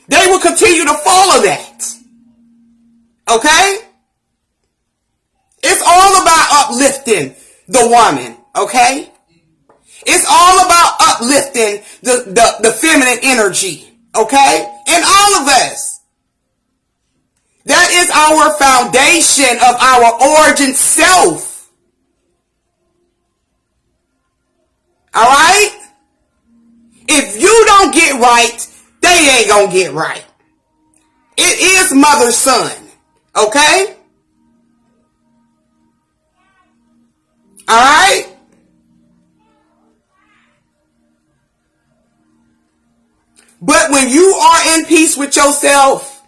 they will continue to follow that, okay? It's all about uplifting the woman, okay? It's all about uplifting the feminine energy, okay? In all of us. That is our foundation of our origin self. All right? If you don't get right, they ain't gonna get right. It is mother son, okay? All right? But when you are in peace with yourself,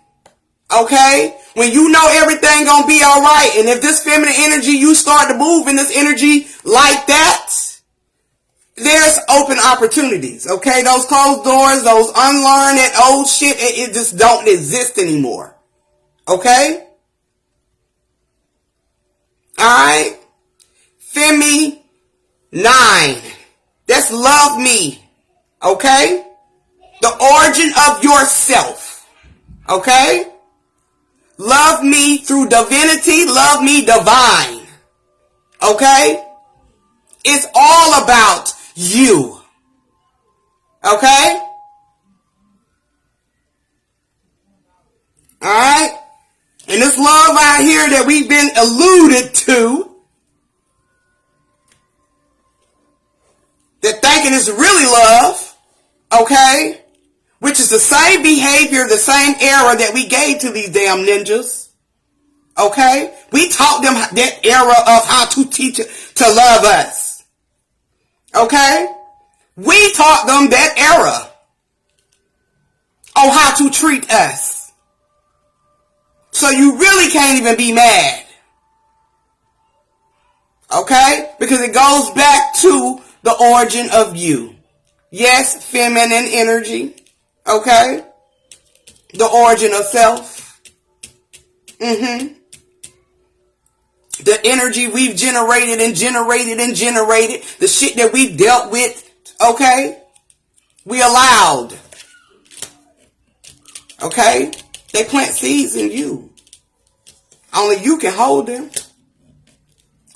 okay, when you know everything gonna be all right, and if this feminine energy, you start to move in this energy like that, there's open opportunities, okay? Those closed doors, those unlearned, that old shit, it just don't exist anymore, okay? All right? Femi 9. That's love me, okay? The origin of yourself, okay? Love me through divinity, love me divine, okay? It's all about you, okay? All right? And this love out here that we've been alluded to, that thinking is really love, okay? Which is the same behavior, the same era that we gave to these damn ninjas, okay? We taught them that era of how to teach to love us, okay? We taught them that era on how to treat us. So you really can't even be mad, okay? Because it goes back to the origin of you. Yes, feminine energy, okay? The origin of self. The energy we've generated and generated and generated. The shit that we've dealt with, okay? We allowed. Okay? They plant seeds in you. Only you can hold them.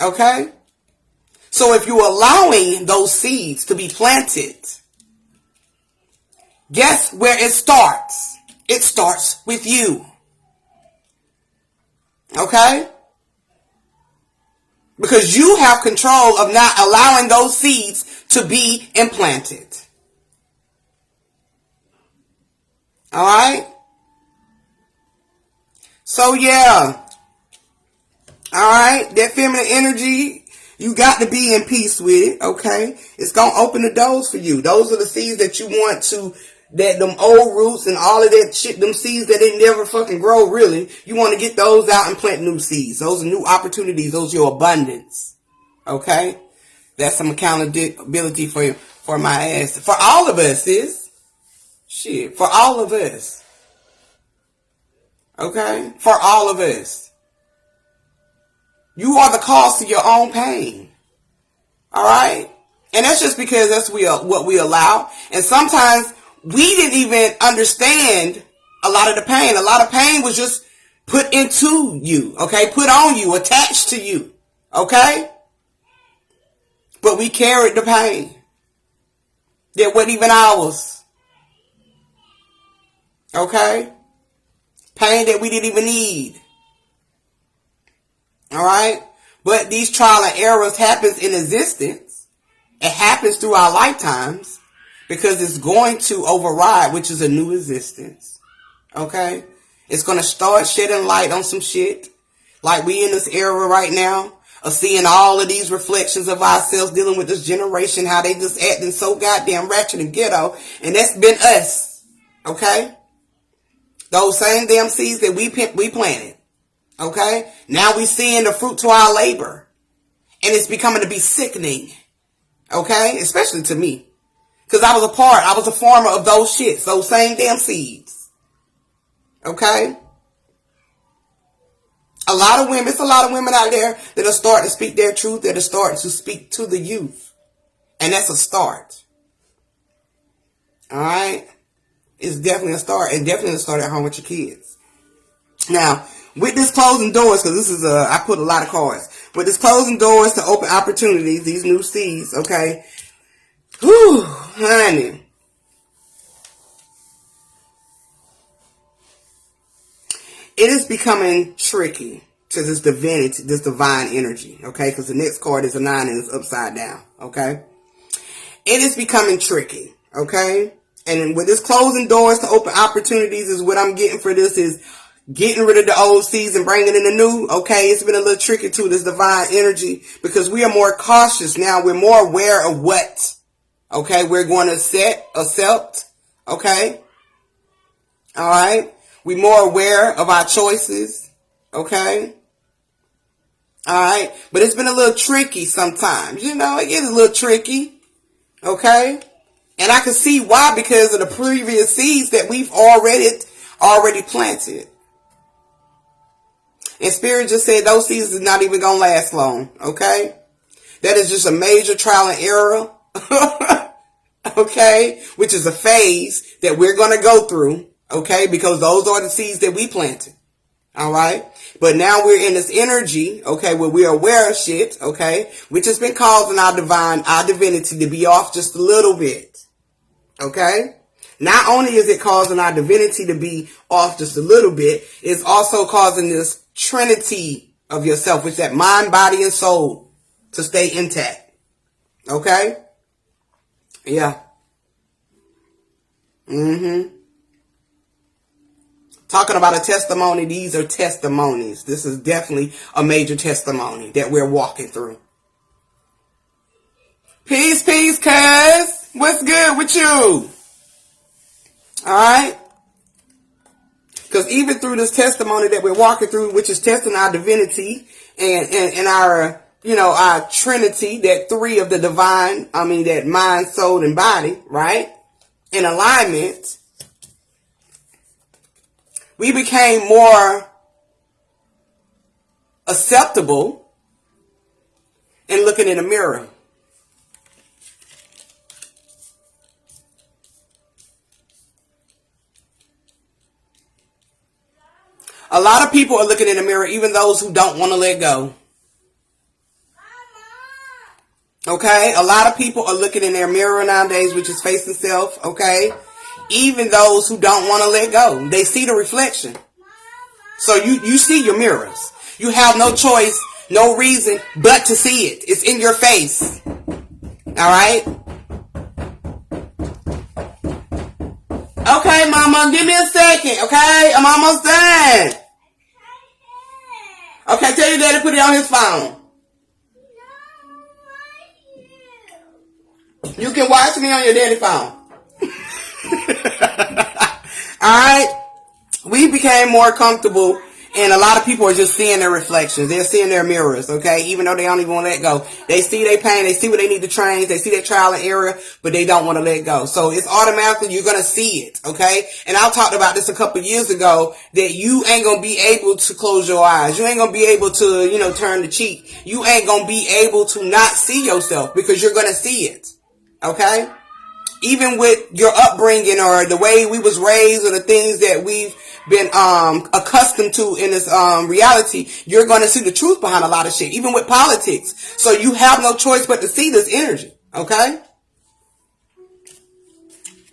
Okay? So if you're allowing those seeds to be planted, guess where it starts? It starts with you. Okay? Because you have control of not allowing those seeds to be implanted. Alright? So yeah. Alright? That feminine energy, you got to be in peace with it. Okay? It's going to open the doors for you. Those are the seeds that you want to, that them old roots and all of that shit, them seeds that they never fucking grow really, you want to get those out and plant new seeds. Those are new opportunities. Those are your abundance. Okay? That's some accountability for my ass. For all of us, sis. Shit. For all of us. Okay? For all of us. You are the cause to your own pain. All right? And that's just because that's what we allow. And sometimes we didn't even understand a lot of the pain. A lot of pain was just put into you, okay? Put on you, attached to you, okay? But we carried the pain. That wasn't even ours. Okay? Pain that we didn't even need. All right? But these trial and errors happens in existence. It happens through our lifetimes because it's going to override, which is a new existence. Okay? It's going to start shedding light on some shit. Like we in this era right now of seeing all of these reflections of ourselves dealing with this generation, how they just acting so goddamn ratchet and ghetto. And that's been us. Okay? Those same damn seeds that we planted. Okay? Now we seeing the fruit to our labor. And it's becoming to be sickening. Okay? Especially to me. Because I was a farmer of those shits. Those same damn seeds. Okay? It's a lot of women out there that are starting to speak their truth, that are starting to speak to the youth. And that's a start. Alright? It's definitely a start, and definitely a start at home with your kids. Now, with this closing doors, because this is I put a lot of cards. With this closing doors to open opportunities, these new seeds, okay? Whew, honey. It is becoming tricky to this divinity, this divine energy, okay? Because the next card is a 9 and it's upside down, okay? It is becoming tricky, okay? And with this closing doors to open opportunities is what I'm getting for this is getting rid of the old seeds and bringing in the new, okay? It's been a little tricky to this divine energy because we are more cautious now. We're more aware of what, okay, we're going to accept, okay? All right? We're more aware of our choices, okay? All right? But it's been a little tricky sometimes. You know, it gets a little tricky, okay? And I can see why, because of the previous seeds that we've already planted. And Spirit just said those seeds is not even going to last long, okay? That is just a major trial and error, okay? Which is a phase that we're going to go through. Okay, because those are the seeds that we planted. All right. But now we're in this energy, okay, where we're aware of shit, okay, which has been causing our divinity to be off just a little bit. Okay. Not only is it causing our divinity to be off just a little bit, it's also causing this trinity of yourself, which is that mind, body, and soul to stay intact. Okay. Yeah. Talking about a testimony, these are testimonies. This is definitely a major testimony that we're walking through. Peace, peace, cuz. What's good with you? Alright? Because even through this testimony that we're walking through, which is testing our divinity and our, you know, our trinity, that three of the divine, that mind, soul, and body, right? In alignment, we became more acceptable in looking in a mirror. A lot of people are looking in the mirror, even those who don't want to let go. Okay? A lot of people are looking in their mirror nowadays, which is facing self, okay? Even those who don't want to let go. They see the reflection. So you see your mirrors. You have no choice, no reason but to see it. It's in your face. Alright? Okay, mama, give me a second, okay? I'm almost done. Okay, tell your daddy to put it on his phone. You can watch me on your daddy phone. Alright? We became more comfortable And a lot of people are just seeing their reflections. They're seeing their mirrors, okay? Even though they don't even want to let go. They see their pain. They see what they need to change. They see their trial and error, but they don't want to let go. So it's automatically, you're going to see it, okay? And I talked about this a couple years ago, that you ain't going to be able to close your eyes. You ain't going to be able to, turn the cheek. You ain't going to be able to not see yourself, because you're going to see it, okay? Even with your upbringing or the way we was raised or the things that we've been accustomed to in this reality, you're going to see the truth behind a lot of shit, even with politics. So you have no choice but to see this energy, okay?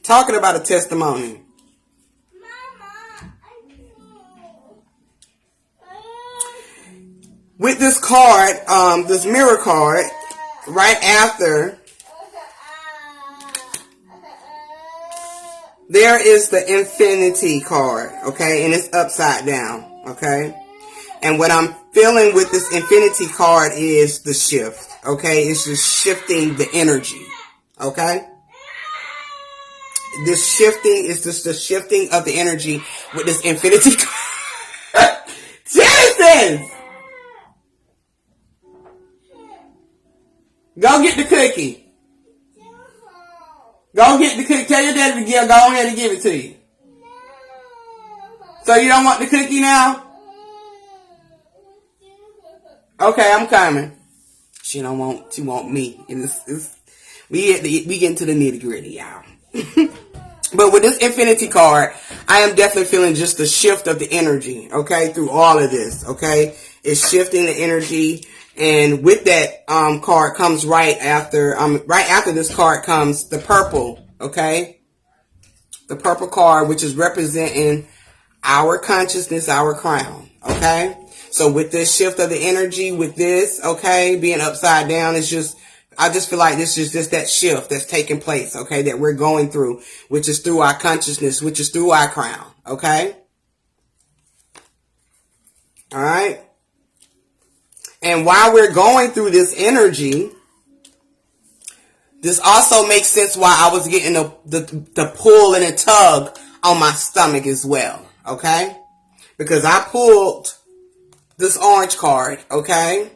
Talking about a testimony. With this card, this mirror card, right after, there is the infinity card, okay? And it's upside down, okay? And what I'm feeling with this infinity card is the shift, okay? It's just shifting the energy, okay? This shifting is just the shifting of the energy with this infinity card. Genesis! Go get the cookie. Go get the cookie. Tell your daddy to go ahead and give it to you. So you don't want the cookie now? Okay, I'm coming. She want me. And we get into the nitty gritty, y'all. But with this infinity card, I am definitely feeling just the shift of the energy, okay, through all of this, okay? It's shifting the energy. And with that card comes right after this card comes the purple, okay? The purple card, which is representing our consciousness, our crown, okay? So with this shift of the energy, with this, okay, being upside down, I just feel like this is just that shift that's taking place, okay, that we're going through, which is through our consciousness, which is through our crown, okay? All right? And while we're going through this energy, this also makes sense why I was getting the pull and a tug on my stomach as well, okay? Because I pulled this orange card, okay?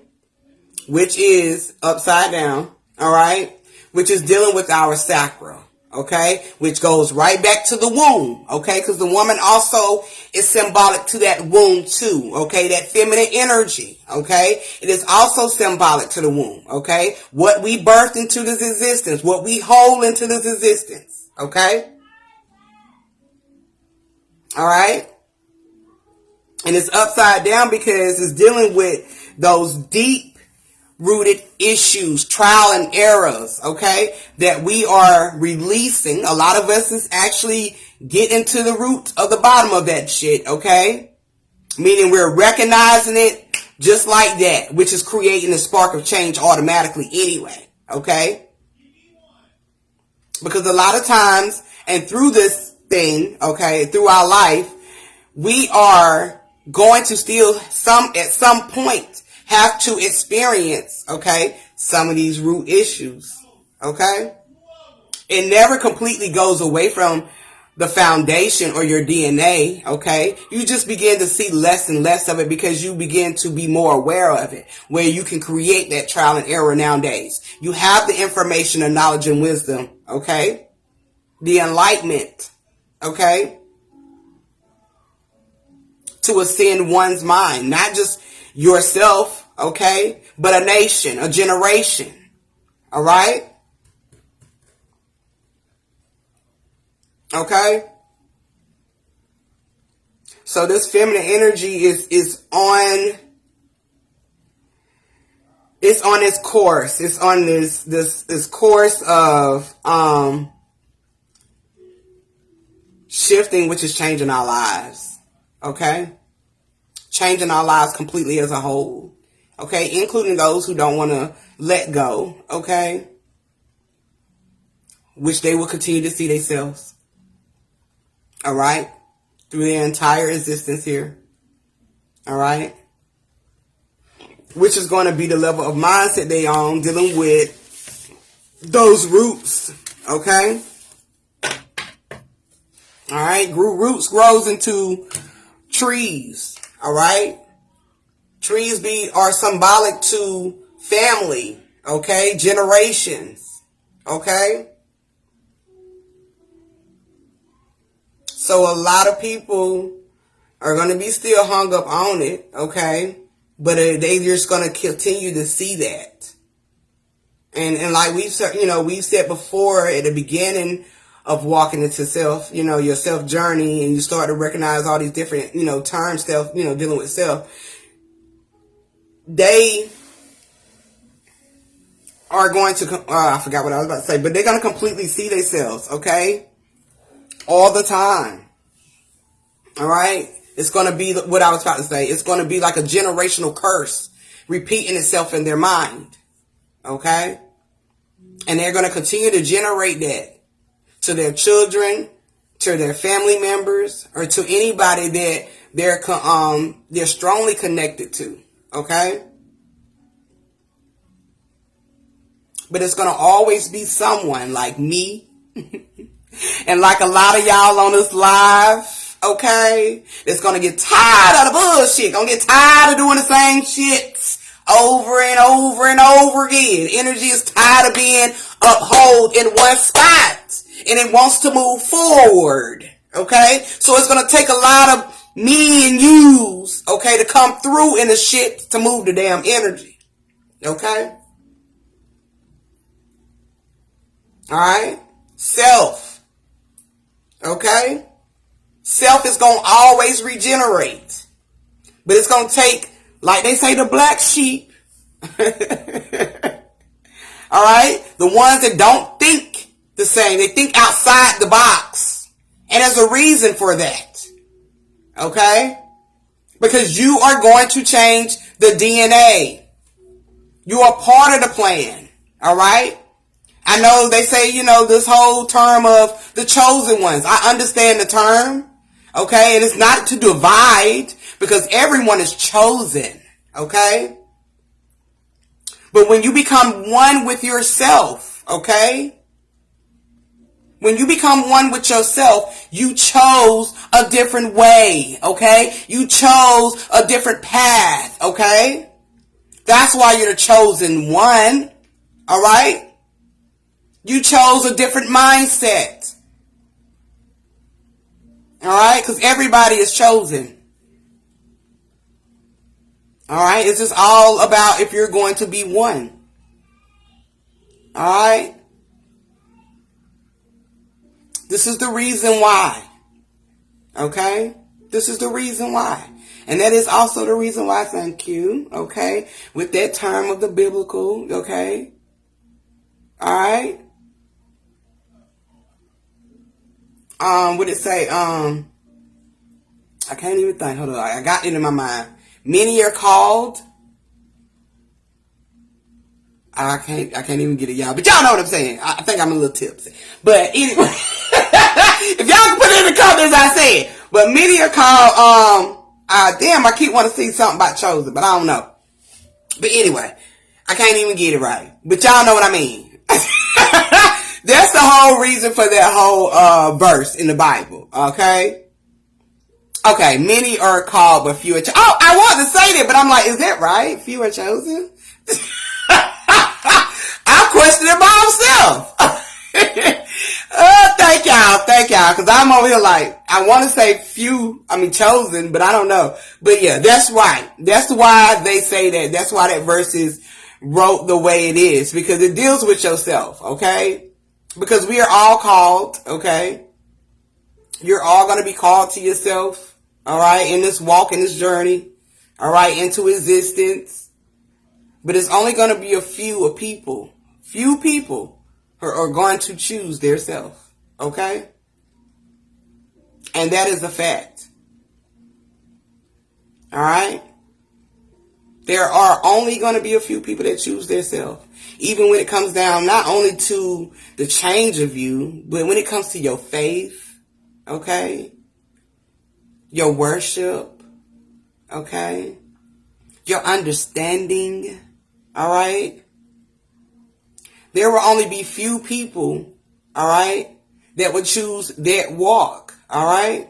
Which is upside down, all right? Which is dealing with our sacral, okay? Which goes right back to the womb, okay? Because the woman also is symbolic to that womb too, okay? That feminine energy, okay? It is also symbolic to the womb, okay? What we birthed into this existence, what we hold into this existence, okay? All right? And it's upside down because it's dealing with those deep rooted issues, trial and errors, okay, that we are releasing. A lot of us is actually getting to the root of the bottom of that shit, okay? Meaning we're recognizing it just like that, which is creating a spark of change automatically anyway, okay? Because a lot of times, and through this thing, okay, through our life, we are going to still at some point have to experience, okay, some of these root issues, okay? It never completely goes away from the foundation or your DNA, okay? You just begin to see less and less of it because you begin to be more aware of it, where you can create that trial and error nowadays. You have the information and knowledge and wisdom, okay? The enlightenment, okay? To ascend one's mind, not just yourself, okay, but a nation, a generation, all right? Okay? So this feminine energy is on its course. It's on this course of shifting, which is changing our lives. Okay? Changing our lives completely as a whole. Okay? Including those who don't want to let go. Okay? Which they will continue to see themselves. Alright? Through their entire existence here. Alright? Which is going to be the level of mindset they on, dealing with those roots. Okay? Alright? Roots grows into trees. All right. Trees are symbolic to family. Okay. Generations. Okay. So a lot of people are going to be still hung up on it. Okay. But they just going to continue to see that. And like we've said before at the beginning of walking into self, your self journey, and you start to recognize all these different, terms, self, dealing with self. They are going to, I forgot what I was about to say, but they're going to completely see themselves, okay? All the time. All right? It's going to be what I was about to say. It's going to be like a generational curse repeating itself in their mind. Okay? And they're going to continue to generate that to their children, to their family members, or to anybody that they're strongly connected to. Okay? But it's going to always be someone like me and like a lot of y'all on this live, okay, that's going to get tired of the bullshit, going to get tired of doing the same shit over and over and over again. Energy is tired of being upheld in one spot, and it wants to move forward, okay? So it's going to take a lot of me and yous, okay, to come through in the shit to move the damn energy, okay? All right? Self, okay? Self is going to always regenerate, but it's going to take, like they say, the black sheep. All right? The ones that don't think the same. They think outside the box. And there's a reason for that. Okay? Because you are going to change the DNA. You are part of the plan. All right? I know they say, this whole term of the chosen ones. I understand the term. Okay? And it's not to divide, because everyone is chosen. Okay? But when you become one with yourself, okay? When you become one with yourself, you chose a different way, okay? You chose a different path, okay? That's why you're the chosen one, all right? You chose a different mindset, all right? Because everybody is chosen. All right? It's just all about if you're going to be one. All right? This is the reason why. Okay? This is the reason why. And that is also the reason why, thank you. Okay? With that term of the biblical. Okay? All right? What did it say? I can't even think. Hold on. I got it in my mind. Many are called. I can't even get it, y'all. But y'all know what I'm saying. I think I'm a little tipsy. But anyway, if y'all can put it in the comments, I said. But many are called. Damn, I keep wanting to see something about chosen, but I don't know. But anyway, I can't even get it right. But y'all know what I mean. That's the whole reason for that whole verse in the Bible. Okay. Okay, many are called, but few are chosen. Oh, I wanted to say that, but I'm like, is that right? Few are chosen? I'm questioning myself. Thank y'all, because I'm over here like, I want to say chosen, but I don't know. But yeah, that's right. That's why they say that. That's why that verse is wrote the way it is, because it deals with yourself, okay? Because we are all called, okay? You're all going to be called to yourself. All right, in this walk, in this journey, all right, into existence. But it's only going to be a few people who are going to choose their self, okay? And that is a fact. All right? There are only going to be a few people that choose their self. Even when it comes down not only to the change of you, but when it comes to your faith, okay? Your worship, okay? Your understanding, all right? There will only be few people, all right, that would choose that walk, all right?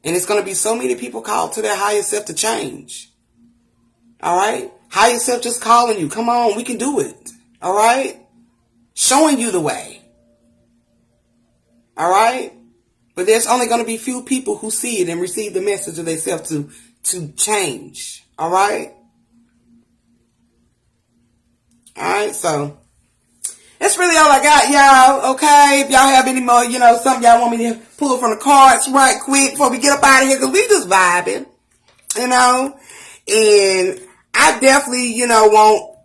And it's going to be so many people called to their higher self to change. All right? Higher self just calling you. Come on, we can do it. All right? Showing you the way. All right? But there's only going to be few people who see it and receive the message of themselves to change. All right? All right, so that's really all I got, y'all. Okay, if y'all have any more, something y'all want me to pull from the cards right quick before we get up out of here, because we just vibing, and I definitely, want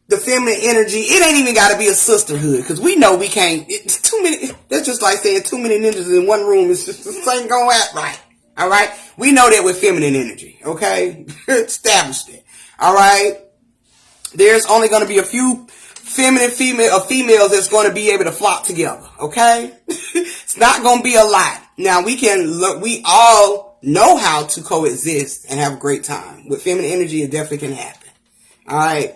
the feminine energy. It ain't even got to be a sisterhood, because we know we can't. It's too many. That's just like saying too many ninjas in one room. It's just this ain't gonna act right. All right, we know that with feminine energy. Okay, established it. All right, there's only going to be a few females that's going to be able to flock together. Okay, it's not going to be a lot. Now we all know how to coexist and have a great time with feminine energy. It definitely can happen. All right.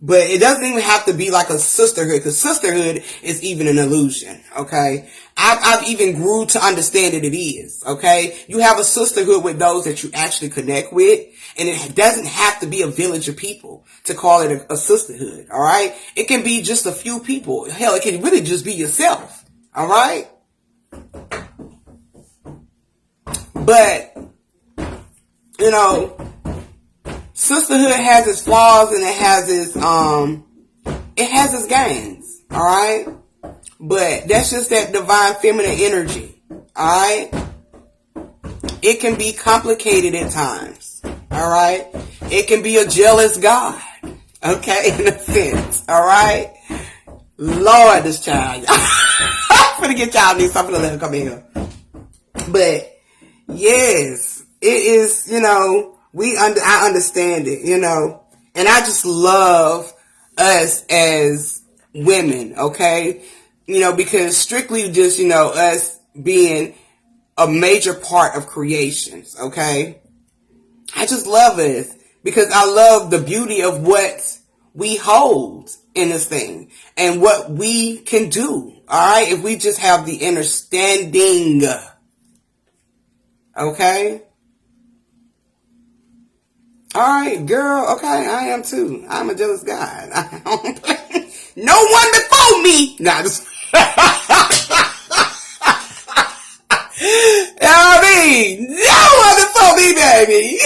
But it doesn't even have to be like a sisterhood, because sisterhood is even an illusion, okay? I've even grew to understand that it is, okay? You have a sisterhood with those that you actually connect with, and it doesn't have to be a village of people to call it a sisterhood, all right? It can be just a few people. Hell, it can really just be yourself, all right? But, sisterhood has its flaws and it has its gains, all right? But that's just that divine feminine energy, all right? It can be complicated at times, all right? It can be a jealous God, okay, in a sense, all right? Lord, this child, I'm gonna get y'all need something to let her come in here. But yes, it is, I understand it, and I just love us as women, okay? Because strictly just, us being a major part of creations, okay? I just love us because I love the beauty of what we hold in this thing and what we can do, all right? If we just have the understanding, okay? All right, girl. Okay, I am too. I'm a jealous guy. No one before me. Nah, just. I mean, no one before me, baby.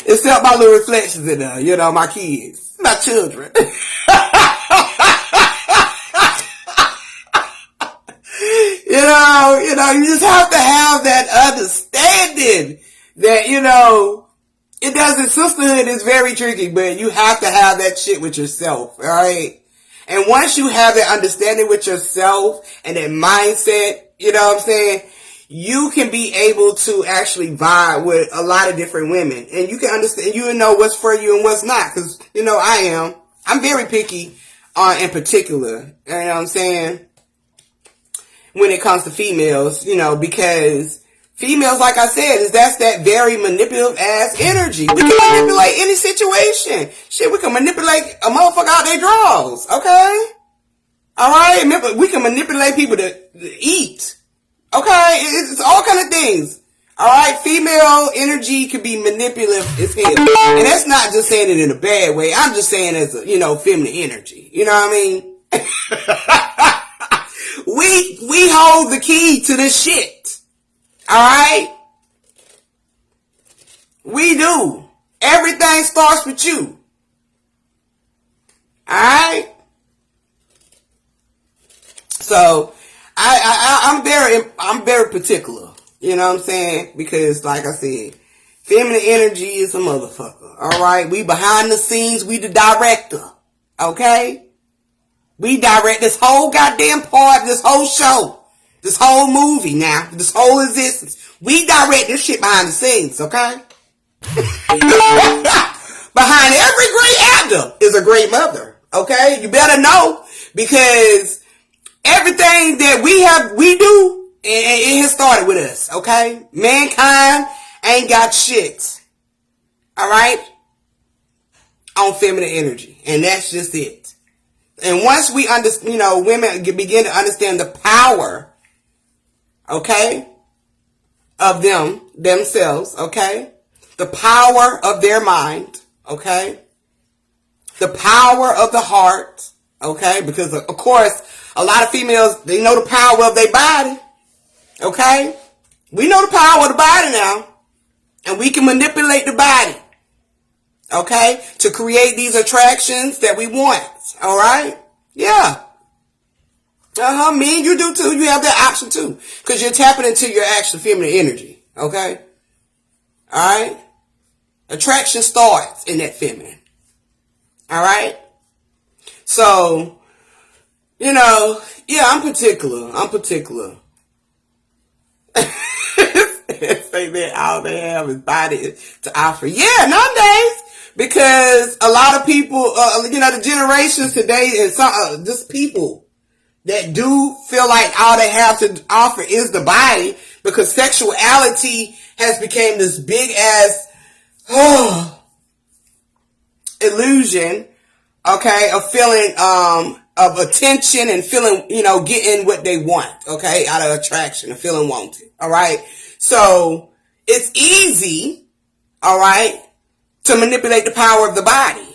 Except my little reflections in there. My kids, my children. You just have to have that understanding that, it doesn't, sisterhood is very tricky, but you have to have that shit with yourself, all right? And once you have that understanding with yourself and that mindset, you can be able to actually vibe with a lot of different women. And you can understand, what's for you and what's not. Because, I'm very picky in particular. You know what I'm saying? When it comes to females, because females, like I said, that's that very manipulative ass energy. We can manipulate any situation. Shit, we can manipulate a motherfucker out their drawers, okay? Alright? We can manipulate people to eat. Okay? It's all kind of things. Alright? Female energy can be manipulative as hell. And that's not just saying it in a bad way. I'm just saying as a, feminine energy. You know what I mean? We hold the key to this shit. Alright? We do. Everything starts with you. Alright? So, I'm very particular. You know what I'm saying? Because, like I said, feminine energy is a motherfucker. Alright? We behind the scenes. We the director. Okay? We direct this whole goddamn part, this whole show, this whole movie now, this whole existence. We direct this shit behind the scenes, okay? Behind every great actor is a great mother, okay? You better know, because everything that we do, it has started with us, okay? Mankind ain't got shit, alright? On feminine energy, and that's just it. And once we women begin to understand the power okay, of themselves, okay, the power of their mind, okay, the power of the heart, okay, because of course, a lot of females, they know the power of their body, okay, we know the power of the body now, and we can manipulate the body, okay, to create these attractions that we want, all right, yeah. Me and you do too. You have that option too. Because you're tapping into your actual feminine energy. Okay? Alright? Attraction starts in that feminine. Alright? So, yeah, I'm particular. Say that all they have is body to offer. Yeah, nowadays. Because a lot of people, the generations today and some, just people that do feel like all they have to offer is the body, because sexuality has become this big ass illusion, okay, of feeling of attention and feeling, getting what they want, okay, out of attraction and feeling wanted, all right. So it's easy, all right, to manipulate the power of the body.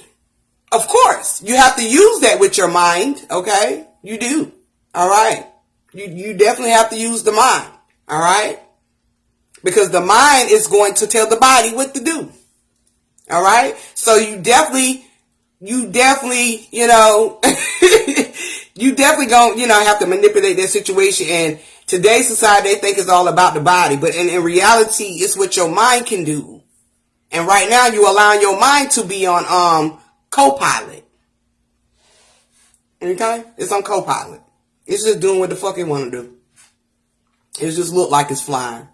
Of course, you have to use that with your mind, okay? You do. All right. You definitely have to use the mind. All right. Because the mind is going to tell the body what to do. All right. So you definitely, you definitely gonna, have to manipulate that situation. And today's society, they think it's all about the body, but in reality, it's what your mind can do. And right now, you allowing your mind to be on, co-pilot. Okay. It's on co-pilot. It's just doing what the fuck it want to do. It just look like it's flying.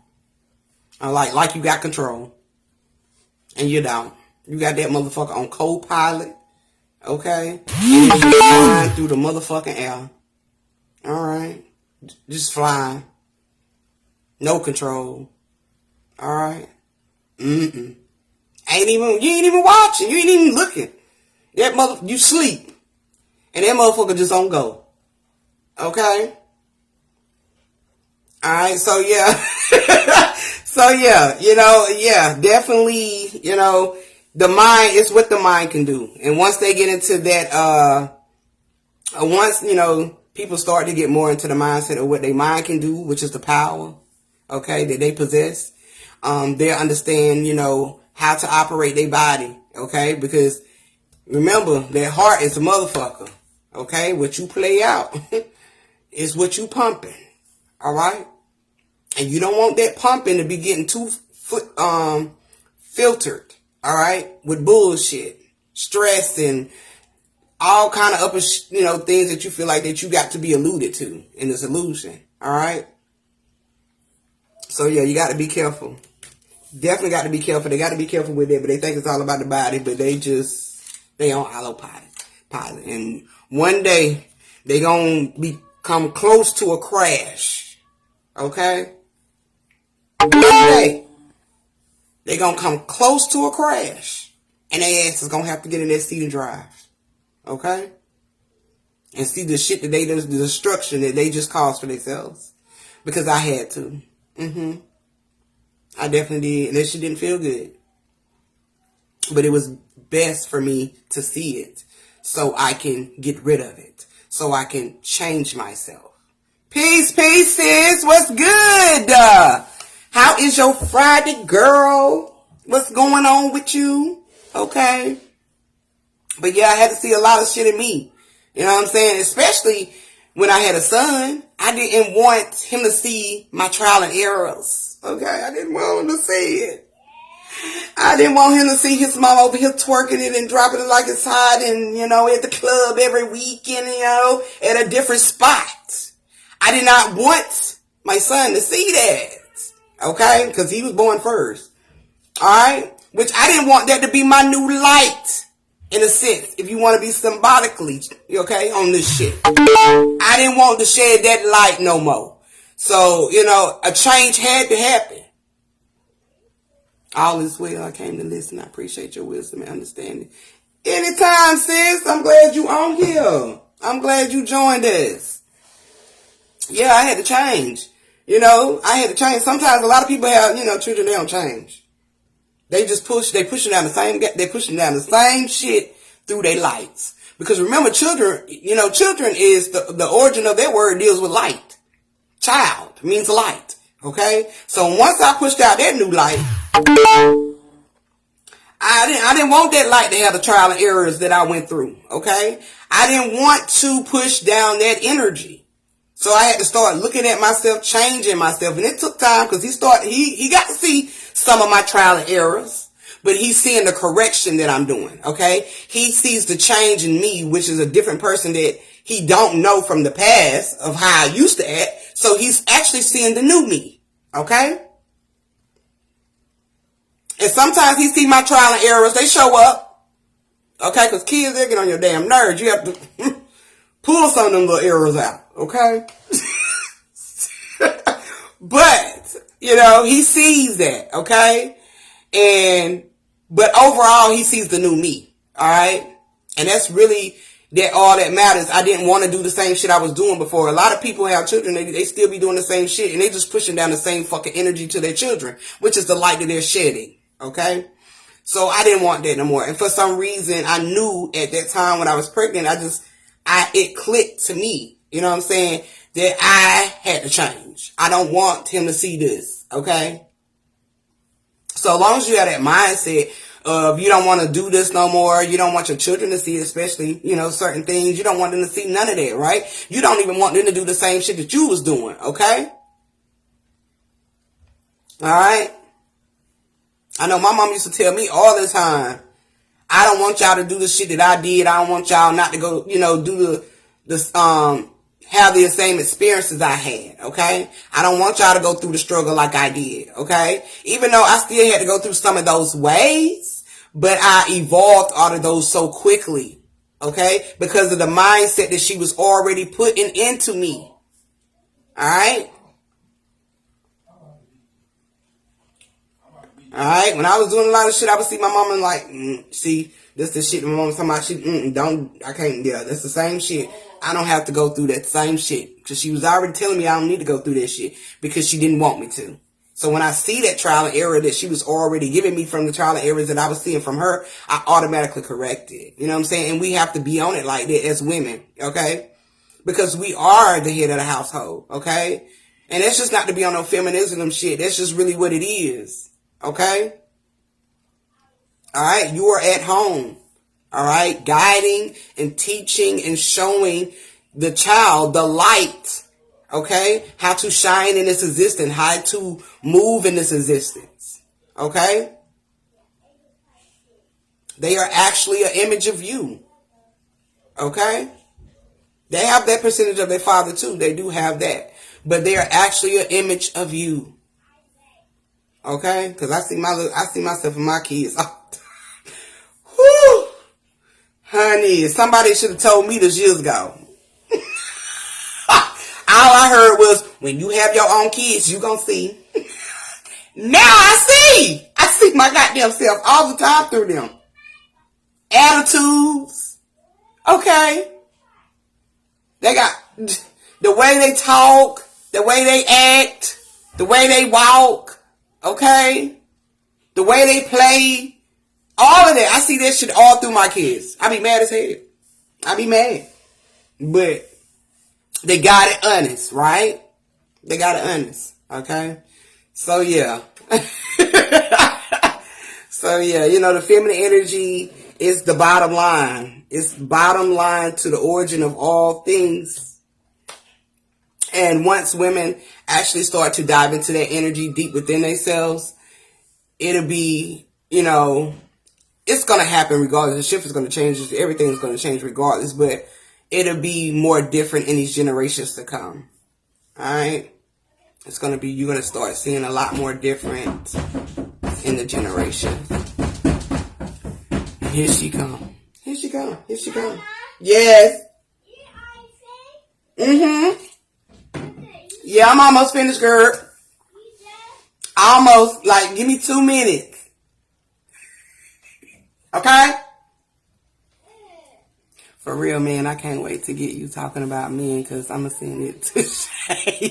Like you got control. And you don't. You got that motherfucker on co-pilot. Okay? And it's just flying through the motherfucking air. Alright? Just flying. No control. Alright? You ain't even watching. You ain't even looking. You sleep. And that motherfucker just on go. Okay. All right. So yeah. Definitely, the mind is what the mind can do. And once they get into that, once, people start to get more into the mindset of what their mind can do, which is the power, okay, that they possess, they'll understand, how to operate their body. Okay. Because remember, their heart is a motherfucker. Okay. What you play out is what you pumping, all right? And you don't want that pumping to be getting too filtered, all right, with bullshit, stress, and all kind of upper, things that you feel like that you got to be alluded to in this illusion, all right? So yeah, you got to be careful. Definitely got to be careful. They got to be careful with it, but they think it's all about the body, but they on autopilot. And one day they gonna come close to a crash. Okay? One day they gonna come close to a crash, and their ass is gonna have to get in that seat and drive. Okay? And see the shit that the destruction that they just caused for themselves. Because I had to. I definitely did. And that shit didn't feel good. But it was best for me to see it so I can get rid of it. So I can change myself. Peace, sis. What's good? How is your Friday, girl? What's going on with you? Okay. But yeah, I had to see a lot of shit in me. You know what I'm saying? Especially when I had a son. I didn't want him to see my trial and errors. Okay? I didn't want him to see it. I didn't want him to see his mom over here twerking it and dropping it like it's hot and, at the club every weekend, at a different spot. I did not want my son to see that. Okay? Because he was born first. Alright? Which I didn't want that to be my new light. In a sense, if you want to be symbolically, okay, on this shit. I didn't want to shed that light no more. So, a change had to happen. All is well. I came to listen. I appreciate your wisdom and understanding. Anytime, sis. I'm glad you on here. I'm glad you joined us. Yeah, I had to change. You know, I had to change. Sometimes a lot of people have, you know, children, they don't change. They just pushing down the same shit through their lights. Because remember, children, you know, children is the origin of their word deals with light. Child means light. Okay? So once I pushed out that new light, I didn't want that light to have the trial and errors that I went through. Okay? I didn't want to push down that energy. So I had to start looking at myself, changing myself. And it took time because he got to see some of my trial and errors, but he's seeing the correction that I'm doing. Okay. He sees the change in me, which is a different person that he don't know from the past of how I used to act. So he's actually seeing the new me. Okay. And sometimes he see my trial and errors. They show up. Okay. Cause kids, they get on your damn nerves. You have to pull some of them little errors out. Okay. But, you know, he sees that. Okay. But overall, he sees the new me. All right. And that's really all that matters. I didn't want to do the same shit I was doing before. A lot of people have children. They still be doing the same shit and they just pushing down the same fucking energy to their children, which is the light that they're shedding. Okay. So I didn't want that no more. And for some reason, I knew at that time when I was pregnant, it clicked to me. You know what I'm saying? That I had to change. I don't want him to see this. Okay. So as long as you have that mindset of you don't want to do this no more, you don't want your children to see it, especially, you know, certain things. You don't want them to see none of that, right? You don't even want them to do the same shit that you was doing, okay? All right? I know my mom used to tell me all the time, I don't want y'all to do the shit that I did. I don't want y'all not to go, you know, do have the same experiences I had, okay? I don't want y'all to go through the struggle like I did, okay? Even though I still had to go through some of those ways, but I evolved out of those so quickly, okay? Because of the mindset that she was already putting into me, all right? All right? When I was doing a lot of shit, I would see my mama like, see, this the shit my mama talking about. I can't, yeah, that's the same shit. I don't have to go through that same shit. Because she was already telling me I don't need to go through that shit. Because she didn't want me to. So when I see that trial and error that she was already giving me from the trial and errors that I was seeing from her, I automatically correct it. You know what I'm saying? And we have to be on it like that as women. Okay? Because we are the head of the household. Okay? And that's just not to be on no feminism shit. That's just really what it is. Okay? Alright? You are at home. Alright? Guiding and teaching and showing the child the light. Okay? How to shine in this existence. How to move in this existence. Okay? They are actually an image of you. Okay? They have that percentage of their father too. They do have that. But they are actually an image of you. Okay? Because I see myself and my kids. Whew. Honey, somebody should have told me this years ago. All I heard was, when you have your own kids, you gonna see. Now I see. I see my goddamn self all the time through them. Attitudes. Okay. They got the way they talk, the way they act, the way they walk. Okay. The way they play. All of that. I see that shit all through my kids. I be mad as hell. I be mad. But they got it honest, right? They got it honest. Okay? So, yeah. So, yeah, you know, the feminine energy is the bottom line. It's bottom line to the origin of all things. And once women actually start to dive into that energy deep within themselves, it'll be, you know, it's going to happen regardless. The shift is going to change. Everything is going to change regardless. But it'll be more different in these generations to come. Alright? It's going to be, you're going to start seeing a lot more different in the generation. Here she come. Here she come. Here she come. Yes. Yeah, I'm almost finished, girl. Almost. Like, give me 2 minutes. Okay? For real, man, I can't wait to get you talking about men because I'm going to send it to Shay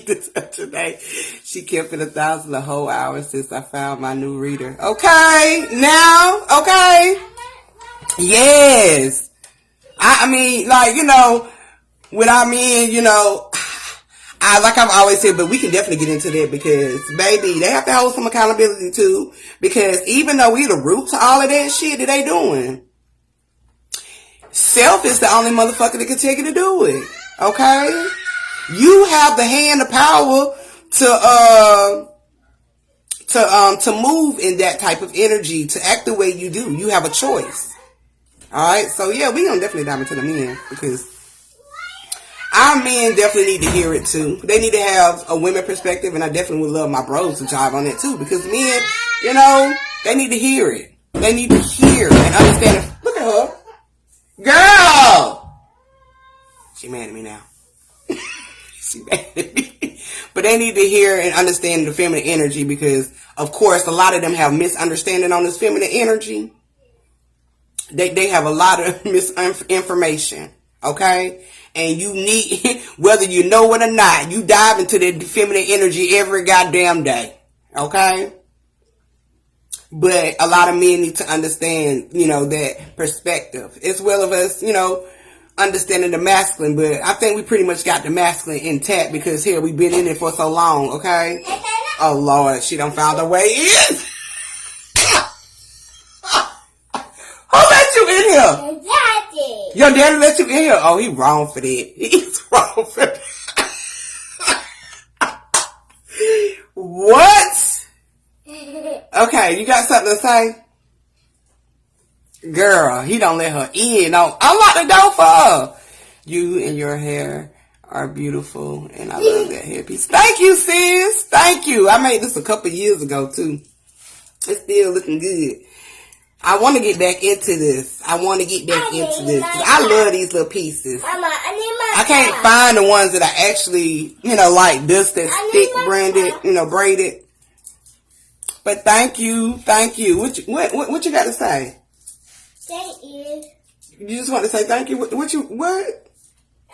today. She kept it 1,000 the whole hour since I found my new reader. Okay, now, okay. Yes. I mean, like, without men, like I've always said, but we can definitely get into that because, baby, they have to hold some accountability too. Because even though we the root to all of that shit that they doing, self is the only motherfucker that can take you to do it. Okay? You have the hand of power to move in that type of energy, to act the way you do. You have a choice. Alright? So yeah, we gonna definitely dive into the men because our men definitely need to hear it too. They need to have a women perspective, and I definitely would love my bros to jive on that too because men, they need to hear it. They need to hear and understand it. Look at her. Girl! She mad at me now. She mad at me. But they need to hear and understand the feminine energy because, of course, a lot of them have misunderstanding on this feminine energy. They have a lot of misinformation, okay? And you need, whether you know it or not, you dive into the feminine energy every goddamn day, okay? But a lot of men need to understand, that perspective. As well as us, understanding the masculine. But I think we pretty much got the masculine intact because, here, we've been in it for so long, okay? Oh, Lord, she done found her way in. Who let you in here? Daddy. Your daddy let you in here? Oh, he wrong for that. He's wrong for that. What? Okay, you got something to say? Girl, he don't let her in. No, unlock the door for her. You and your hair are beautiful, and I love that hairpiece. Thank you, sis. Thank you. I made this a couple years ago, too. It's still looking good. I want to get back into this. I love these little pieces. Mama, I can't find the ones that I actually, like this, that thick branded, braided. But thank you. What you got to say? Thank you. You just want to say thank you? What?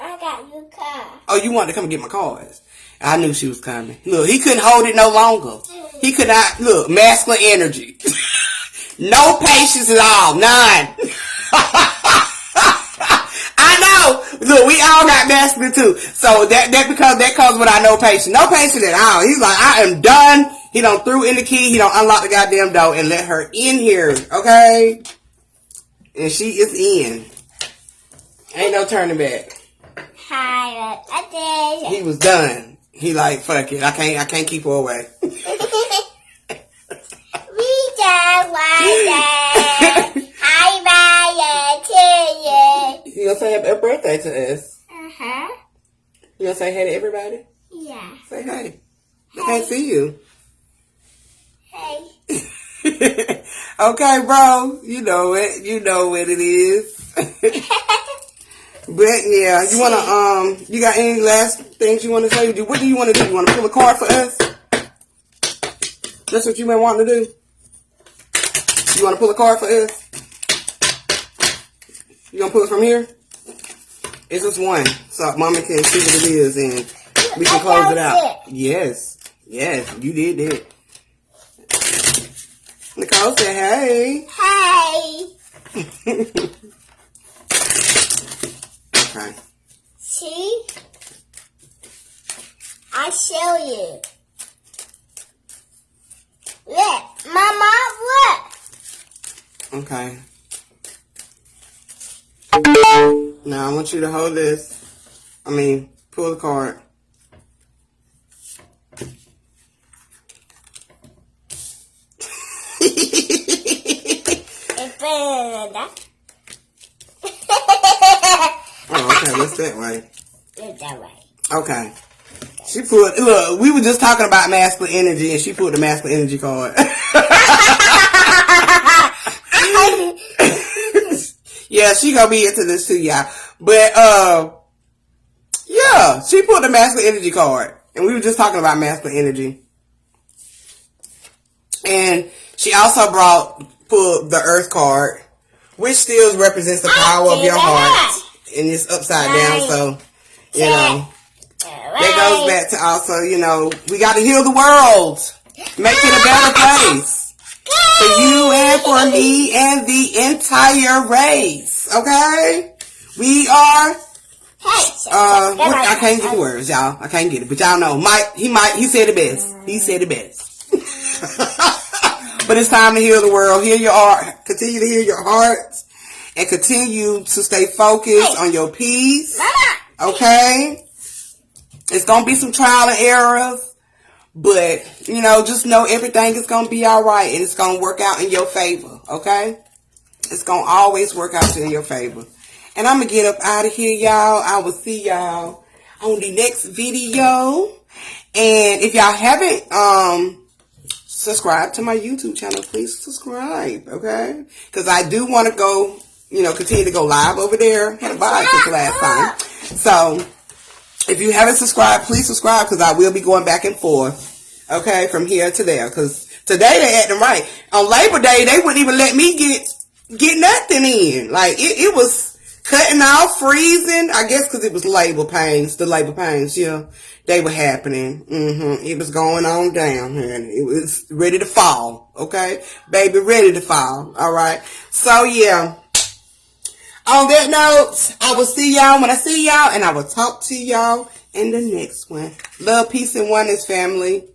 I got your car. Oh, you wanted to come and get my cards. I knew she was coming. Look, he couldn't hold it no longer. He could not, masculine energy. No patience at all. None. I know. Look, we all got masculine too. So that comes with our no patience. No patience at all. He's like, I am done. He don't threw in the key. He don't unlock the goddamn door and let her in here. Okay? And she is in. Ain't no turning back. Hi, he was done. He like, fuck it. I can't keep her away. You gonna say happy birthday to us? Uh-huh. You gonna say hey to everybody? Yeah. Say hey. I can't see you. Hey. Okay, bro. You know it. You know what it is. But yeah, you wanna you got any last things you wanna say? What do you wanna do? You wanna pull a card for us? That's what you been wanting to do? You wanna pull a card for us? You gonna pull it from here? It's just one. So Mama can see what it is and we can close it out. Yes. Yes, you did that. Nicole said hey. Hey. Okay. See? I show you. Look, Mama, look. Okay. Now I want you to hold this. Pull the card. Oh, okay, what's that way? It's that way. Okay. She pulled, look, we were just talking about masculine energy and she pulled the masculine energy card. Yeah, she gonna be into this too, y'all. But, yeah, she pulled the masculine energy card. And we were just talking about masculine energy. And she also pulled the earth card, which still represents the power of your heart and it's upside down. So, you know, that goes back to also, you know, we got to heal the world, make it a better place for you and for me and the entire race. Okay, we are. I can't get the words, y'all. I can't get it, but y'all know, he said it best. He said it best. But it's time to heal the world. Heal your heart. Continue to heal your heart, and continue to stay focused on your peace. Okay, it's gonna be some trial and errors, but you know, just know everything is gonna be all right, and it's gonna work out in your favor. Okay, it's gonna always work out in your favor. And I'm going to get up out of here, y'all. I will see y'all on the next video. And if y'all haven't subscribed to my YouTube channel, please subscribe, okay? Because I do want to go, you know, continue to go live over there. Had a bye since the last time. So, if you haven't subscribed, please subscribe because I will be going back and forth, okay, from here to there. Because today they acting right. On Labor Day, they wouldn't even let me get nothing in. Like, it was cutting off, freezing. I guess because it was labor pains. The labor pains, yeah, they were happening. It was going on down here. And it was ready to fall. Okay, baby, ready to fall. All right. So yeah. On that note, I will see y'all when I see y'all, and I will talk to y'all in the next one. Love, peace, and oneness, family.